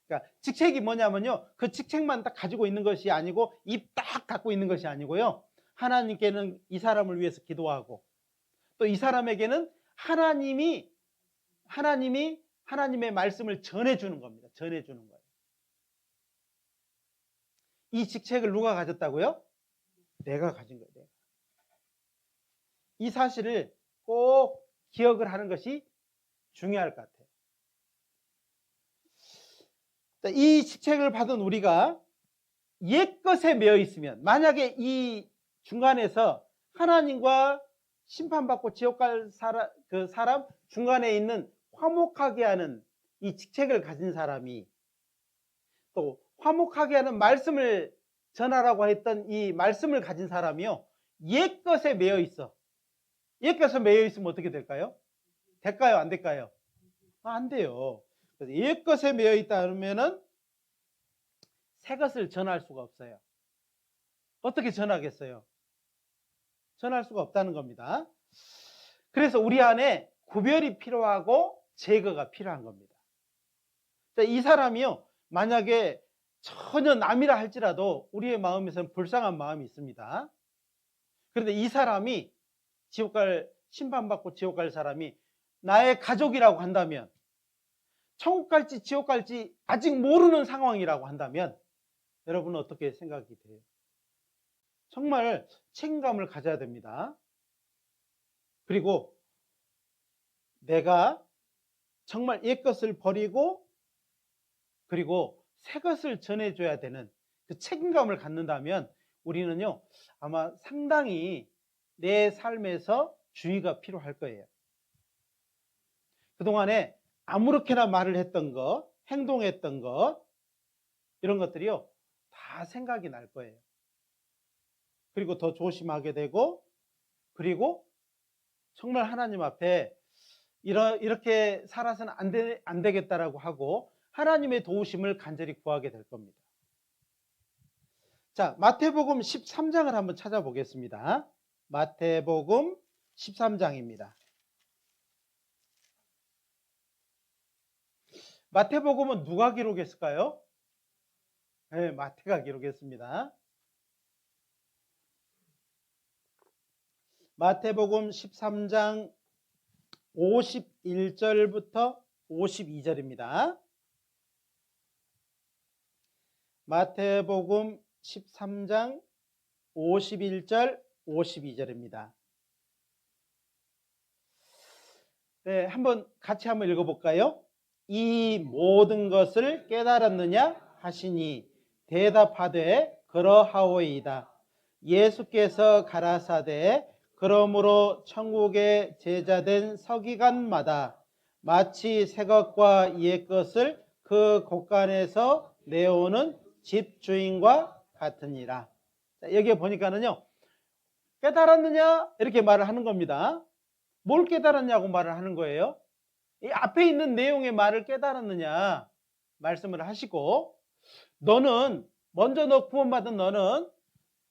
Speaker 1: 그러니까 직책이 뭐냐면요, 그 직책만 딱 가지고 있는 것이 아니고, 입 딱 닫고 있는 것이 아니고요, 하나님께는 이 사람을 위해서 기도하고, 또 이 사람에게는 하나님이 하나님의 말씀을 전해주는 겁니다. 전해주는 거예요. 이 직책을 누가 가졌다고요? 내가 가진 거예요. 내가. 이 사실을 꼭 기억을 하는 것이 중요할 것 같아요. 이 직책을 받은 우리가 옛것에 매여 있으면, 만약에 이 중간에서 하나님과 심판받고 지옥 갈 사람 중간에 있는 화목하게 하는 이 직책을 가진 사람이, 또 화목하게 하는 말씀을 전하라고 했던 이 말씀을 가진 사람이요, 옛것에 매여 있어. 옛것에 매여 있으면 어떻게 될까요? 될까요? 안 될까요? 안 돼요. 그래서 옛것에 매여 있다 그러면은 새 것을 전할 수가 없어요. 어떻게 전하겠어요? 전할 수가 없다는 겁니다. 그래서 우리 안에 구별이 필요하고 제거가 필요한 겁니다. 이 사람이요, 만약에 전혀 남이라 할지라도 우리의 마음에서는 불쌍한 마음이 있습니다. 그런데 이 사람이 심판받고 지옥 갈 사람이 나의 가족이라고 한다면, 천국 갈지 지옥 갈지 아직 모르는 상황이라고 한다면, 여러분은 어떻게 생각이 돼요? 정말 책임감을 가져야 됩니다. 그리고 내가 정말 옛것을 버리고 그리고 새것을 전해줘야 되는 그 책임감을 갖는다면, 우리는요 아마 상당히 내 삶에서 주의가 필요할 거예요. 그동안에 아무렇게나 말을 했던 것, 행동했던 것, 이런 것들이요 다 생각이 날 거예요. 그리고 더 조심하게 되고, 그리고 정말 하나님 앞에 이렇게 살아서는 안 되겠다라고 하고 하나님의 도우심을 간절히 구하게 될 겁니다. 자, 마태복음 13장을 한번 찾아보겠습니다. 마태복음 13장입니다. 마태복음은 누가 기록했을까요? 네, 마태가 기록했습니다. 마태복음 13장 51절부터 52절입니다. 마태복음 13장 51절 52절입니다. 네, 같이 한번 읽어볼까요? 이 모든 것을 깨달았느냐 하시니 대답하되 그러하오이다. 예수께서 가라사대 그러므로 천국의 제자된 서기관마다 마치 새 것과 옛 것을 그 곳간에서 내오는 집주인과 같으니라. 여기에 보니까는요, 깨달았느냐 이렇게 말을 하는 겁니다. 뭘 깨달았냐고 말을 하는 거예요. 이 앞에 있는 내용의 말을 깨달았느냐 말씀을 하시고, 먼저 너 구원받은 너는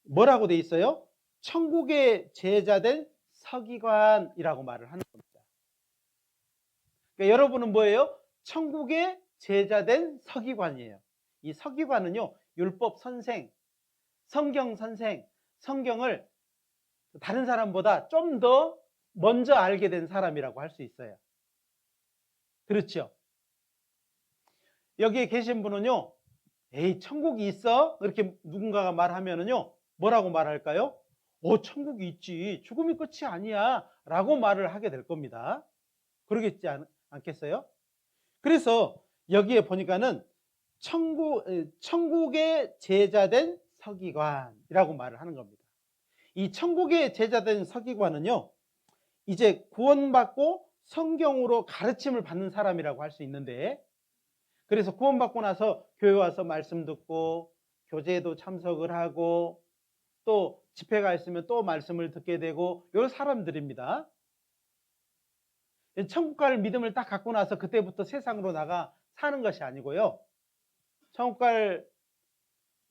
Speaker 1: 뭐라고 돼 있어요? 천국의 제자된 서기관이라고 말을 하는 겁니다. 그러니까 여러분은 뭐예요? 천국의 제자된 서기관이에요. 이 서기관은요, 율법 선생, 성경 선생, 성경을 다른 사람보다 좀 더 먼저 알게 된 사람이라고 할 수 있어요. 그렇죠? 여기에 계신 분은요, 에이, 천국이 있어? 이렇게 누군가가 말하면은요, 뭐라고 말할까요? 천국이 있지. 죽음이 끝이 아니야. 라고 말을 하게 될 겁니다. 그러겠지 않겠어요? 그래서 여기에 보니까는 천국의 제자된 서기관이라고 말을 하는 겁니다. 이 천국의 제자된 서기관은요, 이제 구원받고 성경으로 가르침을 받는 사람이라고 할 수 있는데, 그래서 구원받고 나서 교회 와서 말씀 듣고 교제에도 참석을 하고 또 집회가 있으면 또 말씀을 듣게 되고 이런 사람들입니다. 천국 갈 믿음을 딱 갖고 나서 그때부터 세상으로 나가 사는 것이 아니고요. 천국 갈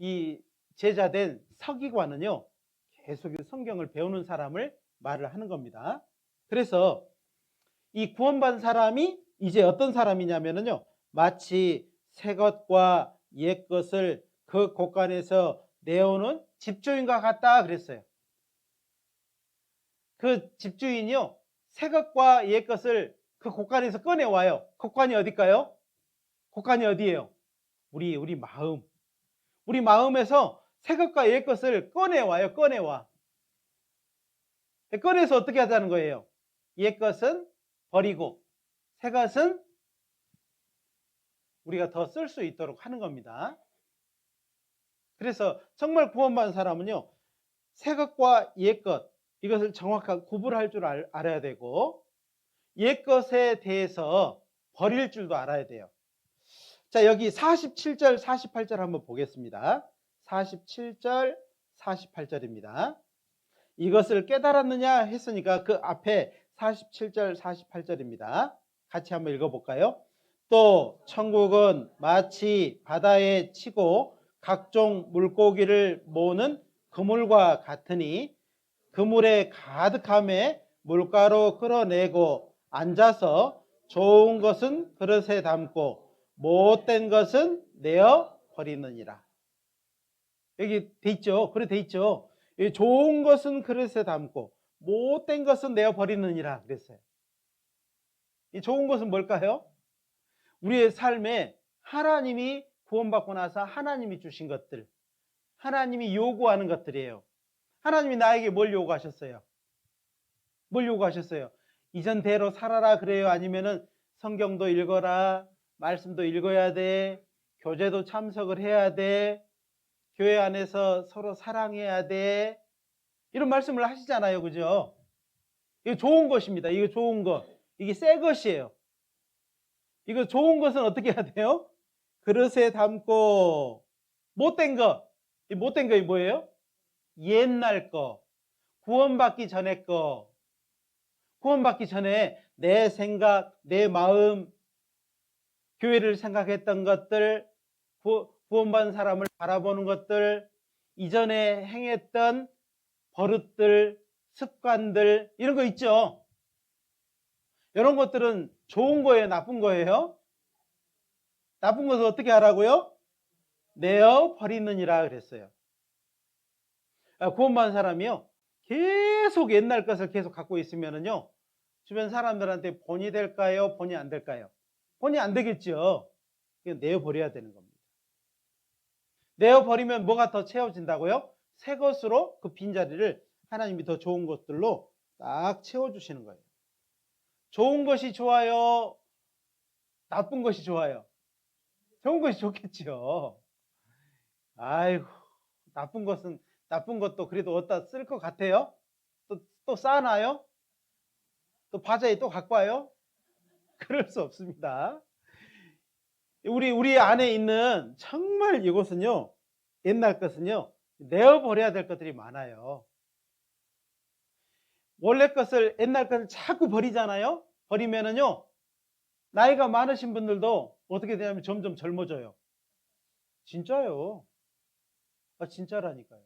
Speaker 1: 이 제자된 서기관은요, 계속 성경을 배우는 사람을 말을 하는 겁니다. 그래서 이 구원받은 사람이 이제 어떤 사람이냐면요, 마치 새 것과 옛 것을 그 곳간에서 내오는 집주인과 같다 그랬어요. 그 집주인이요, 새 것과 옛 것을 그 곳간에서 꺼내와요. 곳간이 어딜까요? 곳간이 어디예요? 우리 마음. 우리 마음에서 새 것과 옛 것을 꺼내와요. 꺼내와. 꺼내서 어떻게 하자는 거예요? 옛 것은 버리고 새 것은 우리가 더 쓸 수 있도록 하는 겁니다. 그래서 정말 구원받은 사람은요, 새 것과 옛 것, 이것을 정확하게 구분할 줄 알아야 되고, 옛 것에 대해서 버릴 줄도 알아야 돼요. 자, 여기 47절, 48절 한번 보겠습니다. 47절, 48절입니다. 이것을 깨달았느냐 했으니까 그 앞에 47절, 48절입니다. 같이 한번 읽어볼까요? 또 천국은 마치 바다에 치고 각종 물고기를 모으는 그물과 같으니 그물에 가득함에 물가로 끌어내고 앉아서 좋은 것은 그릇에 담고 못된 것은 내어 버리느니라. 여기 돼 있죠? 그래 돼 있죠? 좋은 것은 그릇에 담고 못된 것은 내어 버리느니라 그랬어요. 이 좋은 것은 뭘까요? 우리의 삶에 하나님이 구원받고 나서 하나님이 주신 것들, 하나님이 요구하는 것들이에요. 하나님이 나에게 뭘 요구하셨어요? 뭘 요구하셨어요? 이전대로 살아라 그래요? 아니면은 성경도 읽어라, 말씀도 읽어야 돼, 교제도 참석을 해야 돼, 교회 안에서 서로 사랑해야 돼, 이런 말씀을 하시잖아요. 그죠? 이거 좋은 것입니다. 이거 좋은 것. 이게 새 것이에요. 이거 좋은 것은 어떻게 해야 돼요? 그릇에 담고. 못된 것. 이 못된 것이 뭐예요? 옛날 거. 구원받기 전에 거. 구원받기 전에 내 생각, 내 마음, 교회를 생각했던 것들, 구원받은 사람을 바라보는 것들, 이전에 행했던 버릇들, 습관들, 이런 거 있죠? 이런 것들은 좋은 거예요? 나쁜 거예요? 나쁜 것을 어떻게 하라고요? 내어 버리느니라 그랬어요. 구원받은 사람이요, 계속 옛날 것을 계속 갖고 있으면은요, 주변 사람들한테 본이 될까요? 본이 안 될까요? 본이 안 되겠죠. 내어 버려야 되는 겁니다. 내어 버리면 뭐가 더 채워진다고요? 새 것으로 그 빈자리를 하나님이 더 좋은 것들로 딱 채워주시는 거예요. 좋은 것이 좋아요? 나쁜 것이 좋아요? 좋은 것이 좋겠죠. 아이고, 나쁜 것도 그래도 어디다 쓸 것 같아요? 또 쌓아놔요? 또 바자에 또 갖고 와요? 그럴 수 없습니다. 우리 안에 있는 정말 이것은요, 옛날 것은요, 내어버려야 될 것들이 많아요. 원래 것을, 옛날 것을 자꾸 버리잖아요? 버리면은요, 나이가 많으신 분들도 어떻게 되냐면 점점 젊어져요. 진짜요. 진짜라니까요.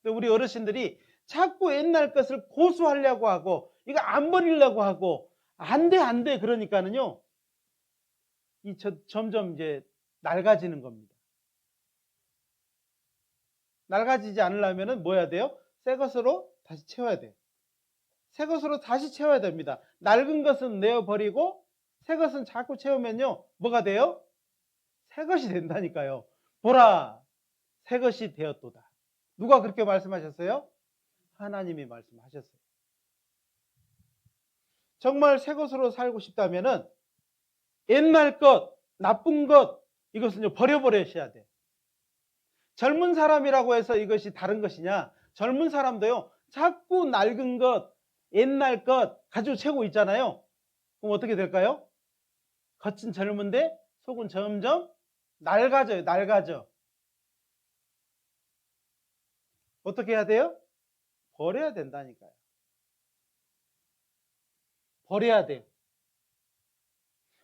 Speaker 1: 근데 우리 어르신들이 자꾸 옛날 것을 고수하려고 하고, 이거 안 버리려고 하고, 안 돼, 그러니까는요, 점점 이제 낡아지는 겁니다. 낡아지지 않으려면은 뭐 해야 돼요? 새 것으로 다시 채워야 돼요. 새 것으로 다시 채워야 됩니다. 낡은 것은 내어버리고 새 것은 자꾸 채우면요, 뭐가 돼요? 새 것이 된다니까요. 보라, 새 것이 되었도다. 누가 그렇게 말씀하셨어요? 하나님이 말씀하셨어요. 정말 새 것으로 살고 싶다면은 옛날 것, 나쁜 것, 이것은요, 버려버리셔야 돼요. 젊은 사람이라고 해서 이것이 다른 것이냐? 젊은 사람도요, 자꾸 낡은 것, 옛날 것 가지고 채우고 있잖아요. 그럼 어떻게 될까요? 겉은 젊은데 속은 점점 낡아져. 어떻게 해야 돼요? 버려야 된다니까요. 버려야 돼요.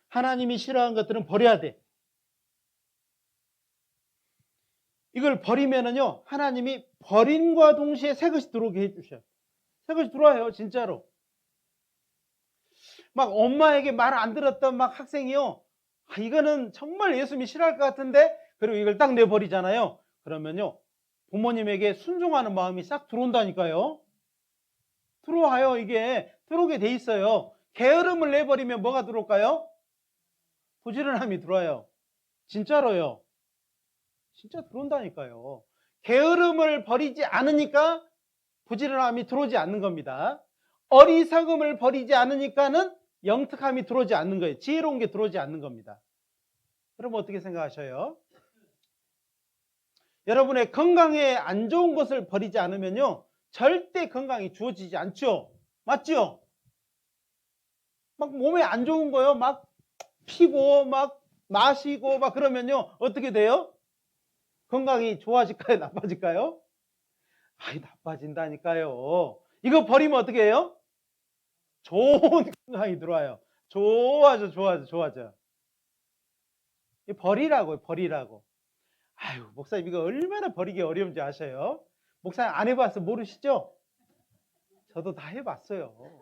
Speaker 1: 하나님이 싫어하는 것들은 버려야 돼. 이걸 버리면은요, 하나님이 버림과 동시에 새 것이 들어오게 해주셔요. 새 것이 들어와요, 진짜로. 막 엄마에게 말 안 들었던 막 학생이요, 이거는 정말 예수님이 싫어할 것 같은데, 그리고 이걸 딱 내버리잖아요. 그러면요, 부모님에게 순종하는 마음이 싹 들어온다니까요. 들어와요. 이게 들어오게 돼 있어요. 게으름을 내버리면 뭐가 들어올까요? 부지런함이 들어와요. 진짜로요. 진짜 들어온다니까요. 게으름을 버리지 않으니까 부지런함이 들어오지 않는 겁니다. 어리석음을 버리지 않으니까는 영특함이 들어오지 않는 거예요. 지혜로운 게 들어오지 않는 겁니다. 그럼 어떻게 생각하셔요? 여러분의 건강에 안 좋은 것을 버리지 않으면요, 절대 건강이 주어지지 않죠. 맞죠? 막 몸에 안 좋은 거요, 막 피고 막 마시고 막 그러면요, 어떻게 돼요? 건강이 좋아질까요? 나빠질까요? 나빠진다니까요. 이거 버리면 어떻게 해요? 좋은 건강이 들어와요. 좋아져. 버리라고. 아유, 목사님 이거 얼마나 버리기 어려운지 아셔요? 목사님 안 해봐서 모르시죠? 저도 다 해봤어요.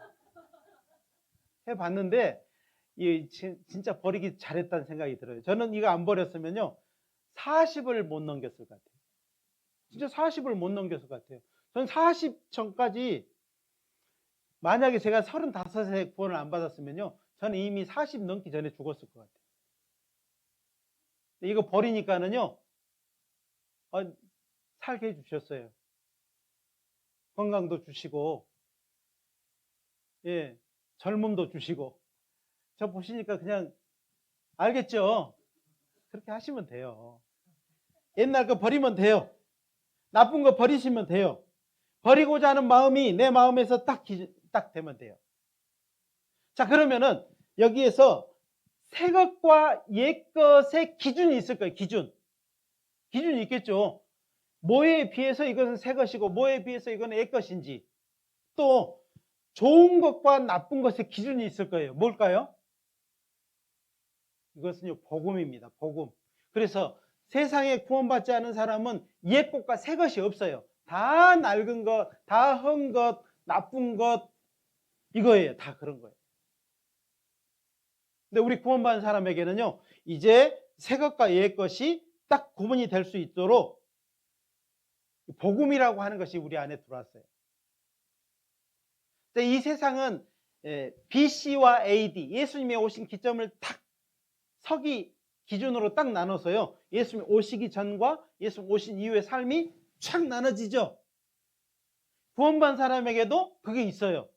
Speaker 1: 해봤는데 진짜 버리기 잘했다는 생각이 들어요. 저는 이거 안 버렸으면요, 40을 못 넘겼을 것 같아요. 진짜 40을 못 넘겼을 것 같아요. 저는 40 전까지, 만약에 제가 35세 구원을 안 받았으면요, 저는 이미 40 넘기 전에 죽었을 것 같아요. 이거 버리니까는요, 살게 해주셨어요. 건강도 주시고, 예, 젊음도 주시고. 저 보시니까 그냥 알겠죠? 그렇게 하시면 돼요. 옛날 거 버리면 돼요. 나쁜 거 버리시면 돼요. 버리고자 하는 마음이 내 마음에서 딱 되면 돼요. 자, 그러면은 여기에서 새 것과 옛 것의 기준이 있을 거예요. 기준이 있겠죠. 뭐에 비해서 이것은 새 것이고 뭐에 비해서 이건 옛 것인지, 또 좋은 것과 나쁜 것의 기준이 있을 거예요. 뭘까요? 이것은요, 복음입니다. 복음. 그래서 세상에 구원받지 않은 사람은 옛 것과 새 것이 없어요. 다 낡은 것, 다 헌 것, 나쁜 것, 이거예요. 다 그런 거예요. 근데 우리 구원받은 사람에게는요, 이제 새 것과 옛 것이 딱 구분이 될 수 있도록 복음이라고 하는 것이 우리 안에 들어왔어요. 이 세상은 BC와 AD, 예수님이 오신 기점을 딱 서기 기준으로 딱 나눠서요, 예수님 오시기 전과 예수님 오신 이후의 삶이 촥 나눠지죠. 구원받은 사람에게도 그게 있어요.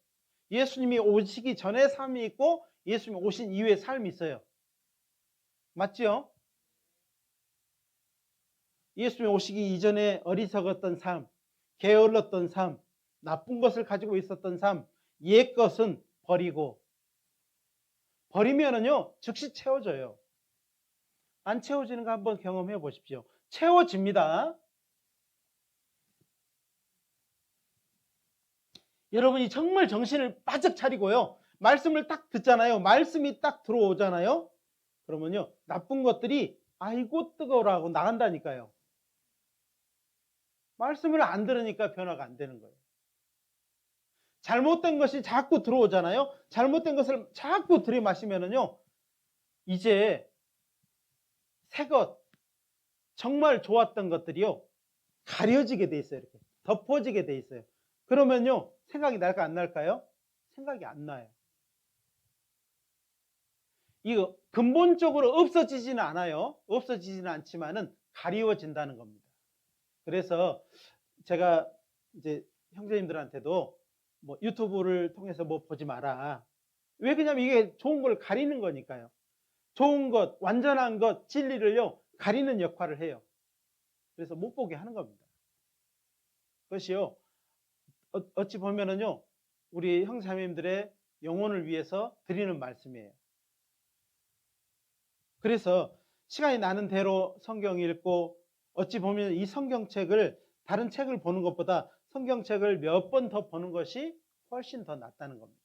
Speaker 1: 예수님이 오시기 전에 삶이 있고 예수님이 오신 이후에 삶이 있어요. 맞죠? 예수님이 오시기 이전에 어리석었던 삶, 게을렀던 삶, 나쁜 것을 가지고 있었던 삶, 옛 것은 버리고, 버리면은요 즉시 채워져요. 안 채워지는 거 한번 경험해 보십시오. 채워집니다. 여러분이 정말 정신을 바짝 차리고요, 말씀을 딱 듣잖아요. 말씀이 딱 들어오잖아요. 그러면요 나쁜 것들이 아이고 뜨거워라고 나간다니까요. 말씀을 안 들으니까 변화가 안 되는 거예요. 잘못된 것이 자꾸 들어오잖아요. 잘못된 것을 자꾸 들이마시면은요 이제 새것, 정말 좋았던 것들이요 가려지게 돼 있어요. 이렇게 덮어지게 돼 있어요. 그러면요 생각이 날까 안 날까요? 생각이 안 나요. 이거 근본적으로 없어지지는 않아요. 없어지지는 않지만은 가리워진다는 겁니다. 그래서 제가 이제 형제님들한테도 뭐 유튜브를 통해서 뭐 보지 마라. 왜 그러냐면 이게 좋은 걸 가리는 거니까요. 좋은 것, 완전한 것, 진리를요 가리는 역할을 해요. 그래서 못 보게 하는 겁니다. 그것이요 어찌 보면은요 우리 형제자매님들의 영혼을 위해서 드리는 말씀이에요. 그래서 시간이 나는 대로 성경 읽고, 어찌 보면 이 성경책을 다른 책을 보는 것보다 성경책을 몇 번 더 보는 것이 훨씬 더 낫다는 겁니다.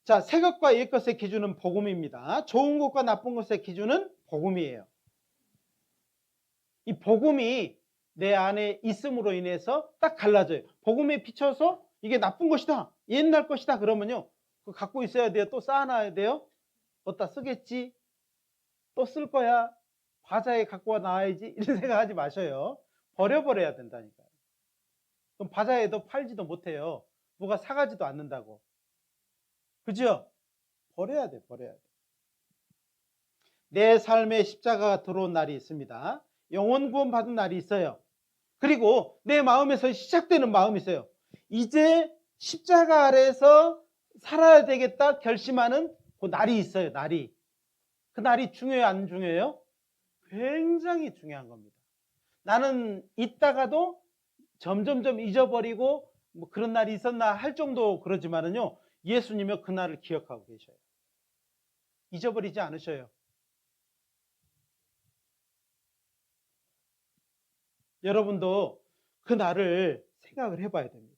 Speaker 1: 자, 새 것과 옛 것의 기준은 복음입니다. 좋은 것과 나쁜 것의 기준은 복음이에요. 이 복음이 내 안에 있음으로 인해서 딱 갈라져요. 복음에 비춰서 이게 나쁜 것이다, 옛날 것이다 그러면요 그거 갖고 있어야 돼요. 또 쌓아놔야 돼요. 어디다 쓰겠지, 또 쓸 거야, 바자회 갖고 나와야지 이런 생각하지 마셔요. 버려버려야 된다니까요. 그럼 바자회도 팔지도 못해요. 누가 사가지도 않는다고. 그죠? 버려야 돼, 버려야 돼. 내 삶에 십자가가 들어온 날이 있습니다. 영혼 구원 받은 날이 있어요. 그리고 내 마음에서 시작되는 마음이 있어요. 이제 십자가 아래에서 살아야 되겠다 결심하는 그 날이 있어요. 날이. 그 날이 중요해요, 안 중요해요? 굉장히 중요한 겁니다. 나는 있다가도 점점점 잊어버리고 뭐 그런 날이 있었나 할 정도 그러지만은요 예수님은 그 날을 기억하고 계셔요. 잊어버리지 않으셔요. 여러분도 그 날을 생각을 해봐야 됩니다.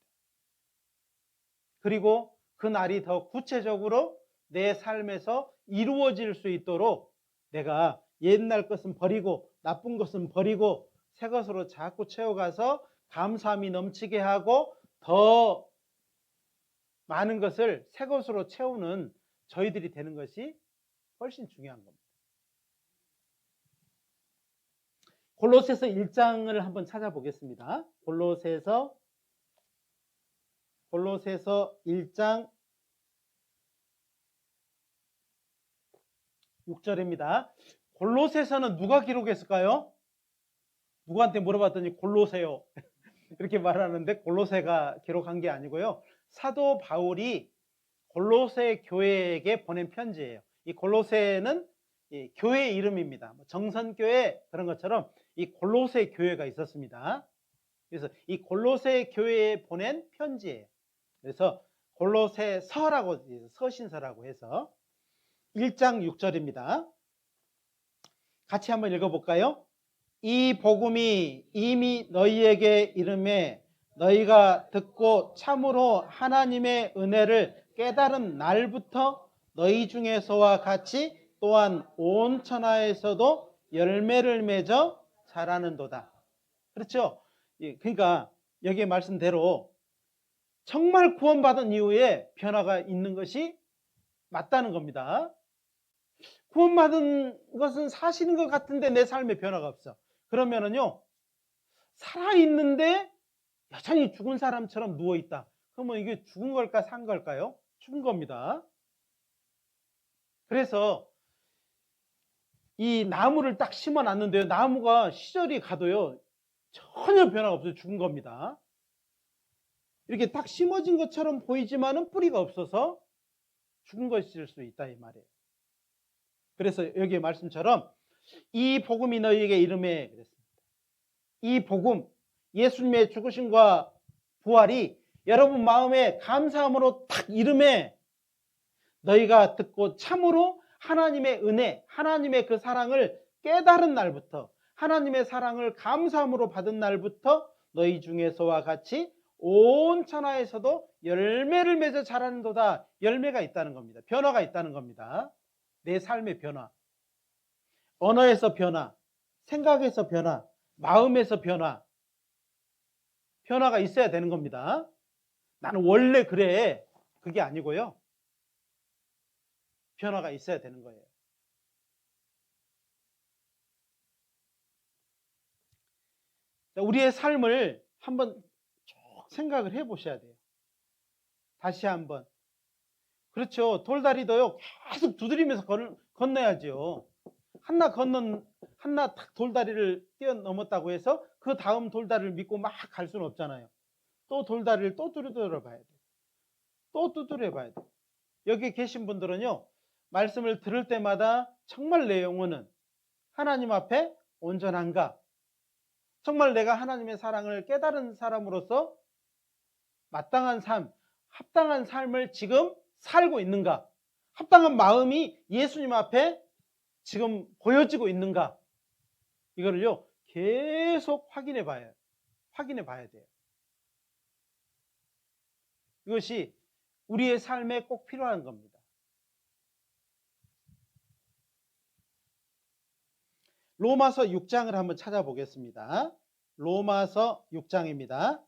Speaker 1: 그리고 그 날이 더 구체적으로 내 삶에서 이루어질 수 있도록 내가 옛날 것은 버리고 나쁜 것은 버리고 새 것으로 자꾸 채워가서 감사함이 넘치게 하고 더 많은 것을 새 것으로 채우는 저희들이 되는 것이 훨씬 중요한 겁니다. 골로새서 1장을 한번 찾아보겠습니다. 골로새서 1장 6절입니다. 골로새서는 누가 기록했을까요? 누구한테 물어봤더니 골로새요 이렇게 말하는데 골로새가 기록한 게 아니고요. 사도 바울이 골로새 교회에게 보낸 편지예요. 이 골로새는 교회 이름입니다. 정선교회 그런 것처럼 이 골로새 교회가 있었습니다. 그래서 이 골로새 교회에 보낸 편지예요. 그래서 골로새서라고, 서신서라고 해서 1장 6절입니다. 같이 한번 읽어볼까요? 이 복음이 이미 너희에게 이름에 너희가 듣고 참으로 하나님의 은혜를 깨달은 날부터 너희 중에서와 같이 또한 온 천하에서도 열매를 맺어 자라는도다. 그렇죠? 그러니까 여기에 말씀대로 정말 구원받은 이후에 변화가 있는 것이 맞다는 겁니다. 구원받은 것은 사실인 것 같은데 내 삶에 변화가 없어. 그러면은요, 살아있는데 여전히 죽은 사람처럼 누워있다. 그러면 이게 죽은 걸까, 산 걸까요? 죽은 겁니다. 그래서 이 나무를 딱 심어 놨는데요, 나무가 시절이 가도요, 전혀 변화가 없어요. 죽은 겁니다. 이렇게 딱 심어진 것처럼 보이지만은 뿌리가 없어서 죽은 것일 수 있다 이 말이에요. 그래서 여기 말씀처럼 이 복음이 너희에게 이름에 그랬습니다. 이 복음, 예수님의 죽으심과 부활이 여러분 마음에 감사함으로 딱 이름에 너희가 듣고 참으로 하나님의 은혜, 하나님의 그 사랑을 깨달은 날부터, 하나님의 사랑을 감사함으로 받은 날부터 너희 중에서와 같이 온 천하에서도 열매를 맺어 자라는도다. 열매가 있다는 겁니다. 변화가 있다는 겁니다. 내 삶의 변화, 언어에서 변화, 생각에서 변화, 마음에서 변화가 있어야 되는 겁니다. 나는 원래 그래, 그게 아니고요. 변화가 있어야 되는 거예요. 우리의 삶을 한번 쭉 생각을 해 보셔야 돼요. 다시 한번. 그렇죠. 돌다리도요, 계속 두드리면서 건너야죠. 하나 탁 돌다리를 뛰어넘었다고 해서 그 다음 돌다리를 믿고 막 갈 수는 없잖아요. 또 돌다리를 또 두드려 봐야 돼요. 또 두드려 봐야 돼요. 여기 계신 분들은요, 말씀을 들을 때마다 정말 내 영혼은 하나님 앞에 온전한가? 정말 내가 하나님의 사랑을 깨달은 사람으로서 마땅한 삶, 합당한 삶을 지금 살고 있는가? 합당한 마음이 예수님 앞에 지금 보여지고 있는가? 이거를요, 계속 확인해 봐야 돼요. 이것이 우리의 삶에 꼭 필요한 겁니다. 로마서 6장을 한번 찾아보겠습니다. 로마서 6장입니다.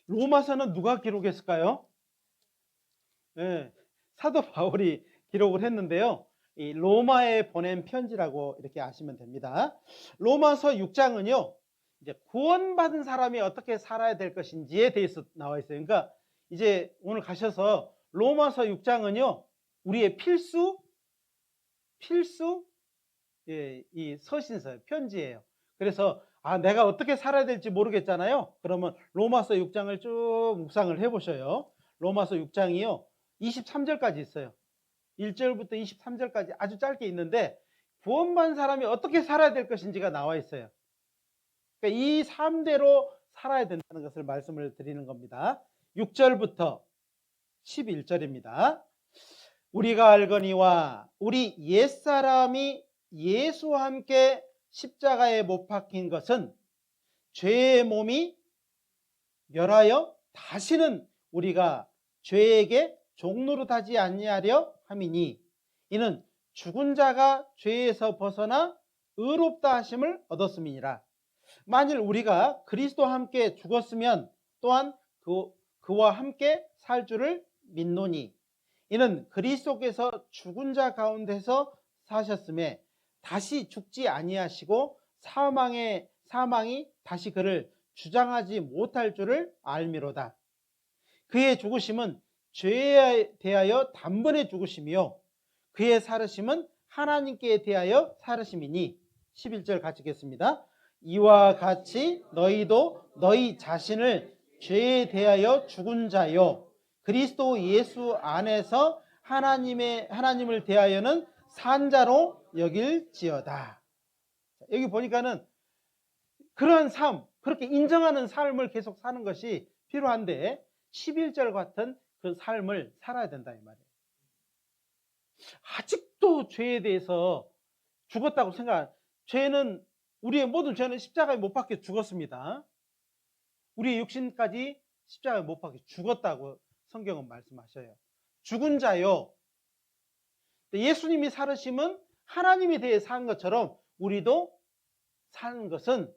Speaker 1: 로마서는 누가 기록했을까요? 네, 사도 바울이 기록을 했는데요. 이 로마에 보낸 편지라고 이렇게 아시면 됩니다. 로마서 6장은요, 이제 구원받은 사람이 어떻게 살아야 될 것인지에 대해서 나와 있어요. 그러니까 이제 오늘 가셔서 로마서 6장은요, 우리의 필수 이 서신서예요. 편지예요. 그래서 내가 어떻게 살아야 될지 모르겠잖아요. 그러면 로마서 6장을 쭉 묵상을 해보셔요. 로마서 6장이요, 23절까지 있어요. 1절부터 23절까지 아주 짧게 있는데 구원받은 사람이 어떻게 살아야 될 것인지가 나와 있어요. 그러니까 이 삶대로 살아야 된다는 것을 말씀을 드리는 겁니다. 6절부터 11절입니다. 우리가 알거니와 우리 옛사람이 예수와 함께 십자가에 못 박힌 것은 죄의 몸이 멸하여 다시는 우리가 죄에게 종노릇하지 아니하려 함이니, 이는 죽은 자가 죄에서 벗어나 의롭다 하심을 얻었음이니라. 만일 우리가 그리스도와 함께 죽었으면 또한 그와 함께 살 줄을 믿노니, 이는 그리스도께서 죽은 자 가운데서 사셨음에 다시 죽지 아니하시고 사망이 다시 그를 주장하지 못할 줄을 알미로다. 그의 죽으심은 죄에 대하여 단번에 죽으심이요 그의 살으심은 하나님께 대하여 살으심이니. 11절 같이 읽겠습니다. 이와 같이 너희도 너희 자신을 죄에 대하여 죽은 자요 그리스도 예수 안에서 하나님을 대하여는 산 자로 여길지어다. 여기 보니까는 그런 삶, 그렇게 인정하는 삶을 계속 사는 것이 필요한데 11절 같은 그 삶을 살아야 된다 이 말이에요. 아직도 죄에 대해서 죽었다고 우리의 모든 죄는 십자가에 못 박혀 죽었습니다. 우리의 육신까지 십자가에 못 박혀 죽었다고 성경은 말씀하셔요. 죽은 자요. 예수님이 살으심은 하나님에 대해 사는 것처럼 우리도 사는 것은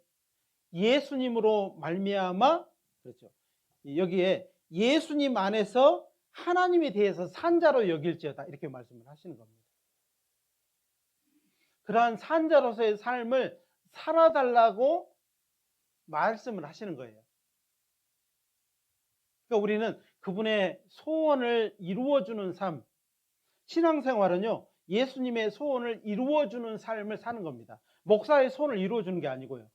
Speaker 1: 예수님으로 말미암아, 그렇죠. 여기에 예수님 안에서 하나님에 대해서 산자로 여길지어다 이렇게 말씀을 하시는 겁니다. 그러한 산자로서의 삶을 살아달라고 말씀을 하시는 거예요. 그러니까 우리는 그분의 소원을 이루어주는 삶, 신앙생활은요, 예수님의 소원을 이루어주는 삶을 사는 겁니다. 목사의 손을 이루어주는 게 아니고요.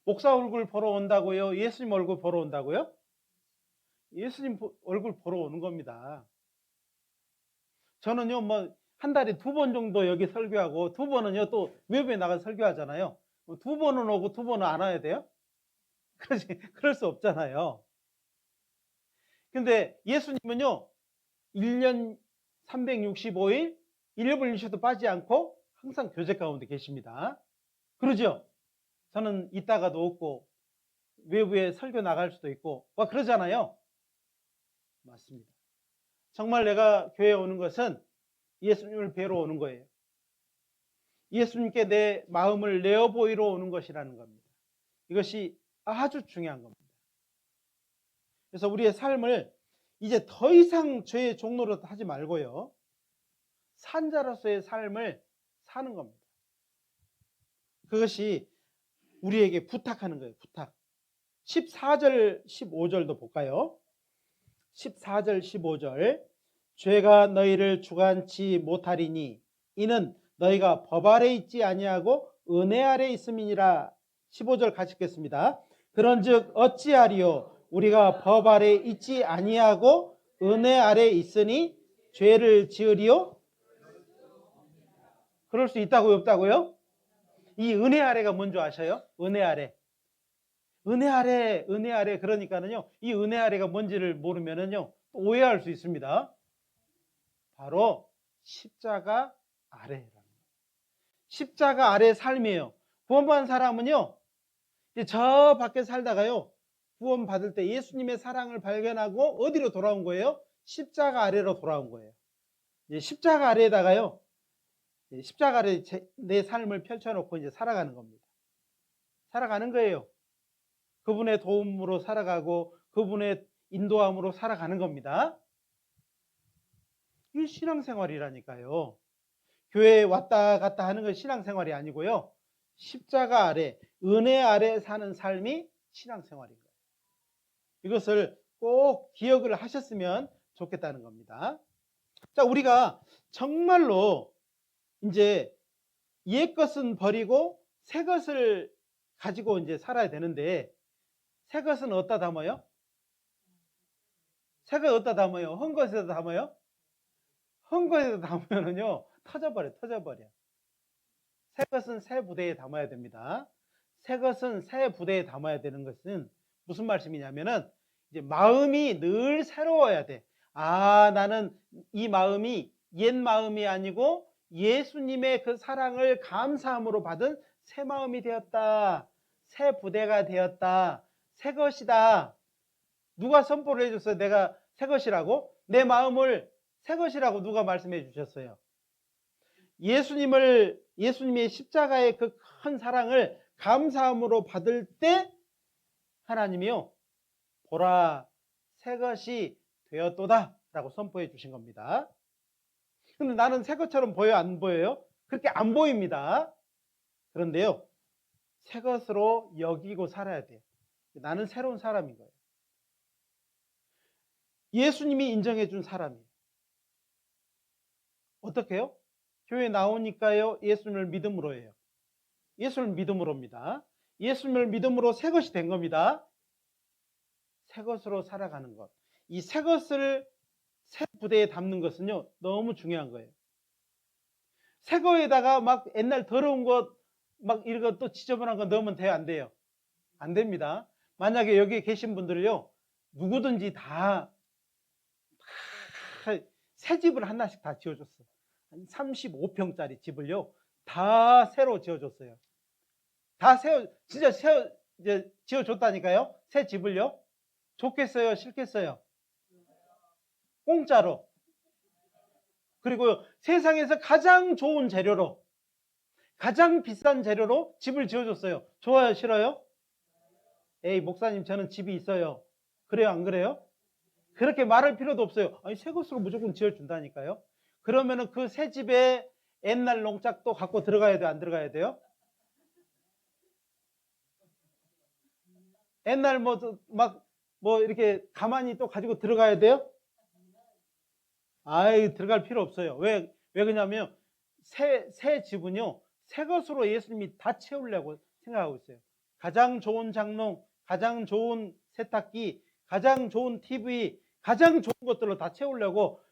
Speaker 1: 목사 얼굴 보러 온다고요? 예수님 얼굴 보러 온다고요? 예수님 얼굴 보러 오는 겁니다. 저는요, 뭐, 한 달에 2번 정도 여기 설교하고, 2번은요, 또 외부에 나가서 설교하잖아요. 2번은 오고 2번은 안 와야 돼요? 그럴 수 없잖아요. 근데 예수님은요, 1년 365일, 1분 1초도 빠지지 않고 항상 교제 가운데 계십니다. 그러죠? 저는 이따가도 없고, 외부에 설교 나갈 수도 있고, 와, 그러잖아요. 맞습니다. 정말 내가 교회에 오는 것은 예수님을 뵈러 오는 거예요. 예수님께 내 마음을 내어 보이러 오는 것이라는 겁니다. 이것이 아주 중요한 겁니다. 그래서 우리의 삶을 이제 더 이상 죄의 종로로 하지 말고요, 산자로서의 삶을 사는 겁니다. 그것이 우리에게 부탁하는 거예요. 부탁. 14절 15절도 볼까요? 14절 15절. 죄가 너희를 주관치 못하리니 이는 너희가 법 아래 있지 아니하고 은혜 아래 있음이니라. 15절 같이 읽겠습니다. 그런즉 어찌하리요? 우리가 법 아래 있지 아니하고 은혜 아래 있으니 죄를 지으리요? 그럴 수 있다고요, 없다고요? 이 은혜 아래가 뭔지 아셔요? 은혜 아래. 은혜 아래 그러니까는요, 이 은혜 아래가 뭔지를 모르면은요, 오해할 수 있습니다. 바로 십자가 아래라는 거예요. 십자가 아래 삶이에요. 구원받은 사람은요, 이제 저 밖에 살다가요, 구원 받을 때 예수님의 사랑을 발견하고 어디로 돌아온 거예요? 십자가 아래로 돌아온 거예요. 이제 십자가 아래에다가요, 십자가 아래 내 삶을 펼쳐놓고 이제 살아가는 겁니다. 살아가는 거예요. 그분의 도움으로 살아가고 그분의 인도함으로 살아가는 겁니다. 이 신앙생활이라니까요. 교회에 왔다 갔다 하는 건 신앙생활이 아니고요, 십자가 아래, 은혜 아래 사는 삶이 신앙생활인 거예요. 이것을 꼭 기억을 하셨으면 좋겠다는 겁니다. 자, 우리가 정말로 이제 옛 것은 버리고 새 것을 가지고 이제 살아야 되는데, 새 것은 어디다 담아요? 새 것 어디다 담아요? 헌 것에다 담아요? 헌 것에다 담으면은요, 터져버려. 새 것은 새 부대에 담아야 됩니다. 새 것은 새 부대에 담아야 되는 것은 무슨 말씀이냐면은, 이제 마음이 늘 새로워야 돼. 아, 나는 이 마음이 옛 마음이 아니고 예수님의 그 사랑을 감사함으로 받은 새 마음이 되었다. 새 부대가 되었다. 새 것이다. 누가 선포를 해줬어요? 내가 새 것이라고? 내 마음을 새 것이라고 누가 말씀해 주셨어요? 예수님의 십자가의 그 큰 사랑을 감사함으로 받을 때 하나님이요, 보라, 새 것이 되었도다 라고 선포해 주신 겁니다. 근데 나는 새 것처럼 보여요, 안 보여요? 그렇게 안 보입니다. 그런데요, 새 것으로 여기고 살아야 돼요. 나는 새로운 사람인 거예요. 예수님이 인정해 준 사람이에요. 어떻게 해요? 교회 나오니까요, 예수님을 믿음으로 해요. 예수를 믿음으로입니다. 예수님을 믿음으로 새 것이 된 겁니다. 새 것으로 살아가는 것. 이 새 것을 새 부대에 담는 것은요, 너무 중요한 거예요. 새 거에다가 막 옛날 더러운 것, 막 이런 거 또 지저분한 거 넣으면 돼요, 안 돼요? 안 됩니다. 만약에 여기 계신 분들을요, 누구든지 다 새 집을 하나씩 다 지어줬어. 한 35평짜리 집을요, 다 새로 지어줬어요. 진짜 이제 지어줬다니까요? 새 집을요? 좋겠어요? 싫겠어요? 공짜로. 그리고 세상에서 가장 좋은 재료로, 가장 비싼 재료로 집을 지어줬어요. 좋아요? 싫어요? 에이, 목사님, 저는 집이 있어요. 그래요? 안 그래요? 그렇게 말할 필요도 없어요. 아니, 새 것으로 무조건 지어준다니까요? 그러면은 그 새 집에 옛날 농작도 갖고 들어가야 돼요? 안 들어가야 돼요? 옛날 이렇게 가만히 또 가지고 들어가야 돼요? 아이, 들어갈 필요 없어요. 왜 그러냐면, 새 집은요, 새 것으로 예수님이 다 채우려고 생각하고 있어요. 가장 좋은 장롱, 가장 좋은 세탁기, 가장 좋은 TV, 가장 좋은 것들로 다 채우려고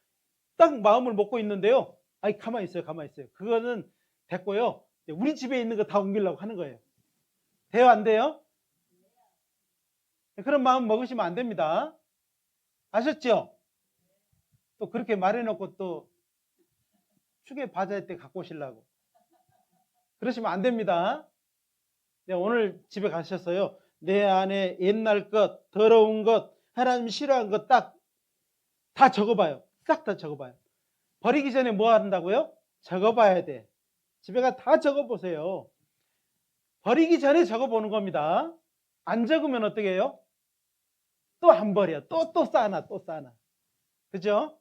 Speaker 1: 딱 마음을 먹고 있는데요. 아니, 가만히 있어요. 가만히 있어요. 그거는 됐고요. 우리 집에 있는 거 다 옮기려고 하는 거예요. 돼요? 안 돼요? 그런 마음 먹으시면 안 됩니다. 아셨죠? 또 그렇게 말해놓고 또 축에 바자회 때 갖고 오시려고. 그러시면 안 됩니다. 오늘 집에 가셨어요. 내 안에 옛날 것, 더러운 것, 하나님 싫어하는 것 딱 다 적어봐요. 싹 다 적어봐요. 버리기 전에 뭐 한다고요? 적어봐야 돼. 집에 가 다 적어보세요. 버리기 전에 적어보는 겁니다. 안 적으면 어떻게 해요? 또 안 버려. 또 쌓아놔. 또 쌓아놔. 그죠?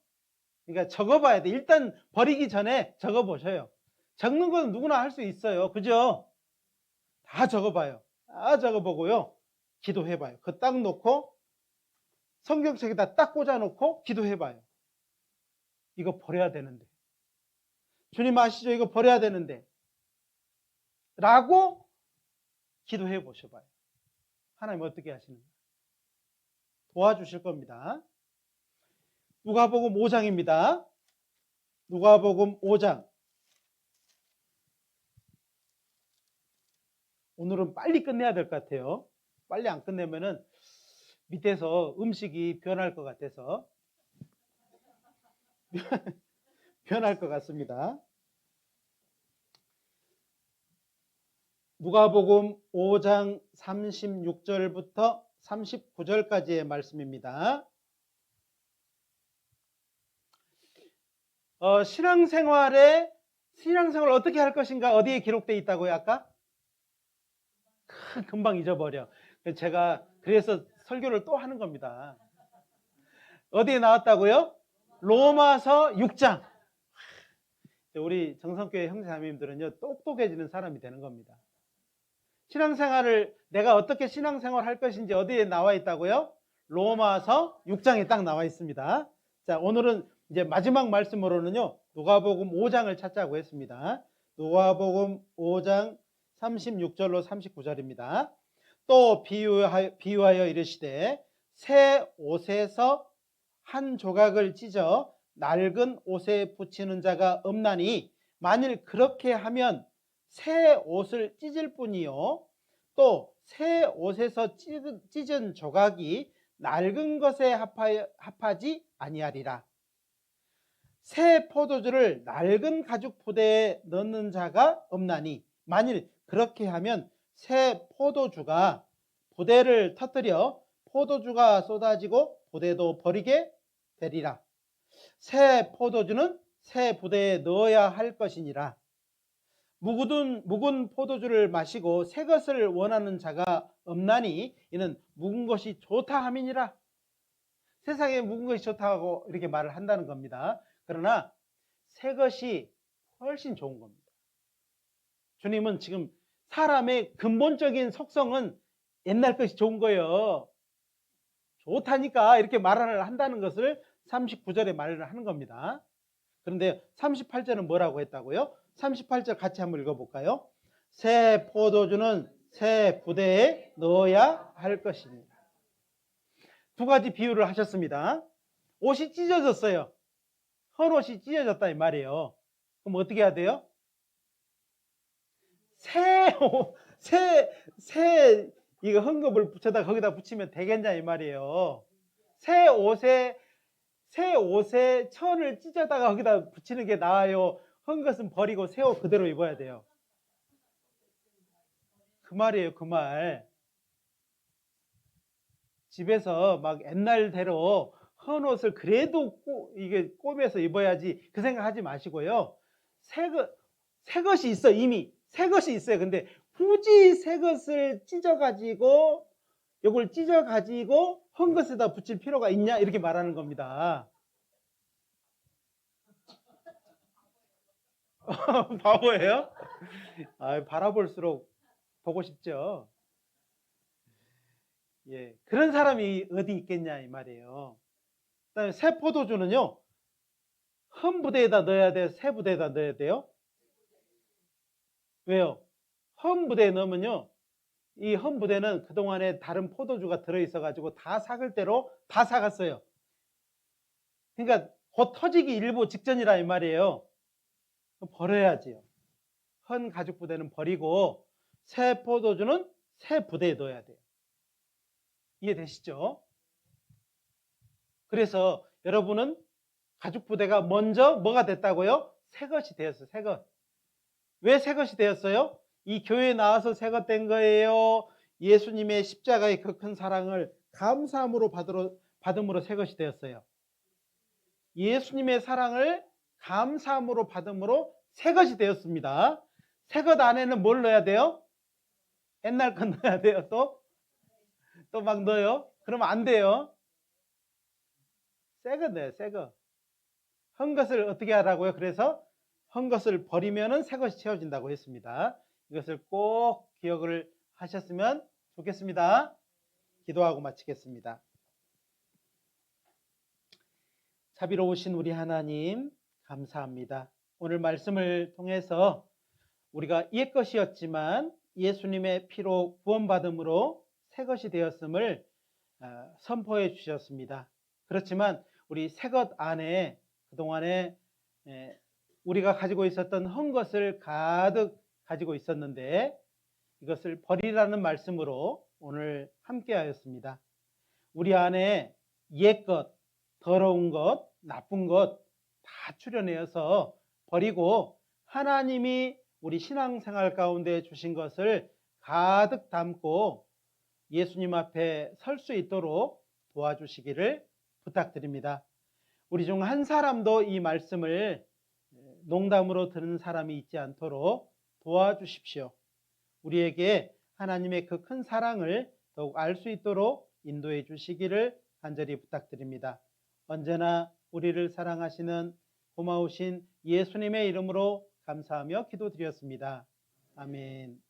Speaker 1: 그러니까 적어봐야 돼. 일단 버리기 전에 적어보셔요. 적는 건 누구나 할 수 있어요. 그죠? 다 적어봐요. 다 적어보고요. 기도해봐요. 그거 딱 놓고 성경책에다 딱 꽂아놓고 기도해봐요. 이거 버려야 되는데. 주님 아시죠? 이거 버려야 되는데. 라고 기도해 보셔봐요. 하나님 어떻게 하시는가? 도와주실 겁니다. 누가복음 5장입니다. 누가복음 5장. 오늘은 빨리 끝내야 될 것 같아요. 빨리 안 끝내면은 밑에서 음식이 변할 것 같아서 변할 것 같습니다. 누가복음 5장 36절부터 39절까지의 말씀입니다. 신앙생활 어떻게 할 것인가 어디에 기록되어 있다고요? 아까? 금방 잊어버려. 제가 그래서 설교를 또 하는 겁니다. 어디에 나왔다고요? 로마서 6장. 우리 정성교회 형제자매님들은요, 똑똑해지는 사람이 되는 겁니다. 신앙생활을 내가 어떻게 신앙생활을 할 것인지 어디에 나와 있다고요? 로마서 6장에 딱 나와 있습니다. 자, 오늘은 이제 마지막 말씀으로는요, 누가복음 5장을 찾자고 했습니다. 누가복음 5장 36절로 39절입니다. 또 비유하여 이르시되 새 옷에서 한 조각을 찢어 낡은 옷에 붙이는 자가 없나니 만일 그렇게 하면 새 옷을 찢을 뿐이요 또 새 옷에서 찢은 조각이 낡은 것에 합하지 아니하리라. 새 포도주를 낡은 가죽 부대에 넣는 자가 없나니 만일 그렇게 하면 새 포도주가 부대를 터뜨려 포도주가 쏟아지고 부대도 버리게 되리라. 새 포도주는 새 부대에 넣어야 할 것이니라. 묵은 포도주를 마시고 새 것을 원하는 자가 없나니 이는 묵은 것이 좋다 함이니라. 세상에 묵은 것이 좋다고 이렇게 말을 한다는 겁니다. 그러나 새 것이 훨씬 좋은 겁니다. 주님은 지금 사람의 근본적인 속성은 옛날 것이 좋은 거예요. 좋다니까 이렇게 말을 한다는 것을 39절에 말을 하는 겁니다. 그런데 38절은 뭐라고 했다고요? 38절 같이 한번 읽어볼까요? 새 포도주는 새 부대에 넣어야 할 것입니다. 두 가지 비유를 하셨습니다. 옷이 찢어졌어요. 헌 옷이 찢어졌다 이 말이에요. 그럼 어떻게 해야 돼요? 새 이거 헝겊을 붙여다 거기다 붙이면 되겠냐 이 말이에요. 새 옷에 천을 찢어다가 거기다 붙이는 게 나아요? 헝겊은 버리고 새 옷 그대로 입어야 돼요? 그 말이에요, 그 말. 집에서 막 옛날대로 헌 옷을 그래도 이게 꼬매서 입어야지 그 생각하지 마시고요. 새 것이 있어 이미 새 것이 있어요. 근데 굳이 새 것을 찢어가지고 이걸 찢어가지고 헝겊에다 붙일 필요가 있냐 이렇게 말하는 겁니다. 바보예요? 바라볼수록 보고 싶죠. 예, 그런 사람이 어디 있겠냐 이 말이에요. 그다음에 새 포도주는요, 헌 부대에다 넣어야 돼요? 새 부대에다 넣어야 돼요? 왜요? 헌 부대에 넣으면요, 이 헌 부대는 그동안에 다른 포도주가 들어있어 가지고 다 삭을 대로 다 삭았어요. 그러니까 곧 터지기 일보 직전이라 이 말이에요. 버려야지요. 헌 가죽 부대는 버리고 새 포도주는 새 부대에 넣어야 돼요. 이해되시죠? 그래서 여러분은 가죽 부대가 먼저 뭐가 됐다고요? 새 것이 되었어요. 새 것. 왜 새 것이 되었어요? 이 교회에 나와서 새 것 된 거예요? 예수님의 십자가의 그 큰 사랑을 감사함으로 받음으로 새 것이 되었어요. 예수님의 사랑을 감사함으로 받음으로 새 것이 되었습니다. 새 것 안에는 뭘 넣어야 돼요? 옛날 것 넣어야 돼요. 또 막 넣어요? 그러면 안 돼요. 새 것 넣어요. 새 것. 헌 것을 어떻게 하라고요? 그래서 헌 것을 버리면은 새 것이 채워진다고 했습니다. 이것을 꼭 기억을 하셨으면 좋겠습니다. 기도하고 마치겠습니다. 자비로우신 우리 하나님, 감사합니다. 오늘 말씀을 통해서 우리가 옛 것이었지만 예수님의 피로 구원받음으로 새 것이 되었음을 선포해 주셨습니다. 그렇지만 우리 새 것 안에 그동안에 우리가 가지고 있었던 헌 것을 가득 가지고 있었는데 이것을 버리라는 말씀으로 오늘 함께 하였습니다. 우리 안에 옛것, 더러운 것, 나쁜 것 다 추려내어서 버리고 하나님이 우리 신앙생활 가운데 주신 것을 가득 담고 예수님 앞에 설 수 있도록 도와주시기를 부탁드립니다. 우리 중 한 사람도 이 말씀을 농담으로 듣는 사람이 있지 않도록 도와주십시오. 우리에게 하나님의 그 큰 사랑을 더욱 알 수 있도록 인도해 주시기를 간절히 부탁드립니다. 언제나 우리를 사랑하시는 고마우신 예수님의 이름으로 감사하며 기도드렸습니다. 아멘.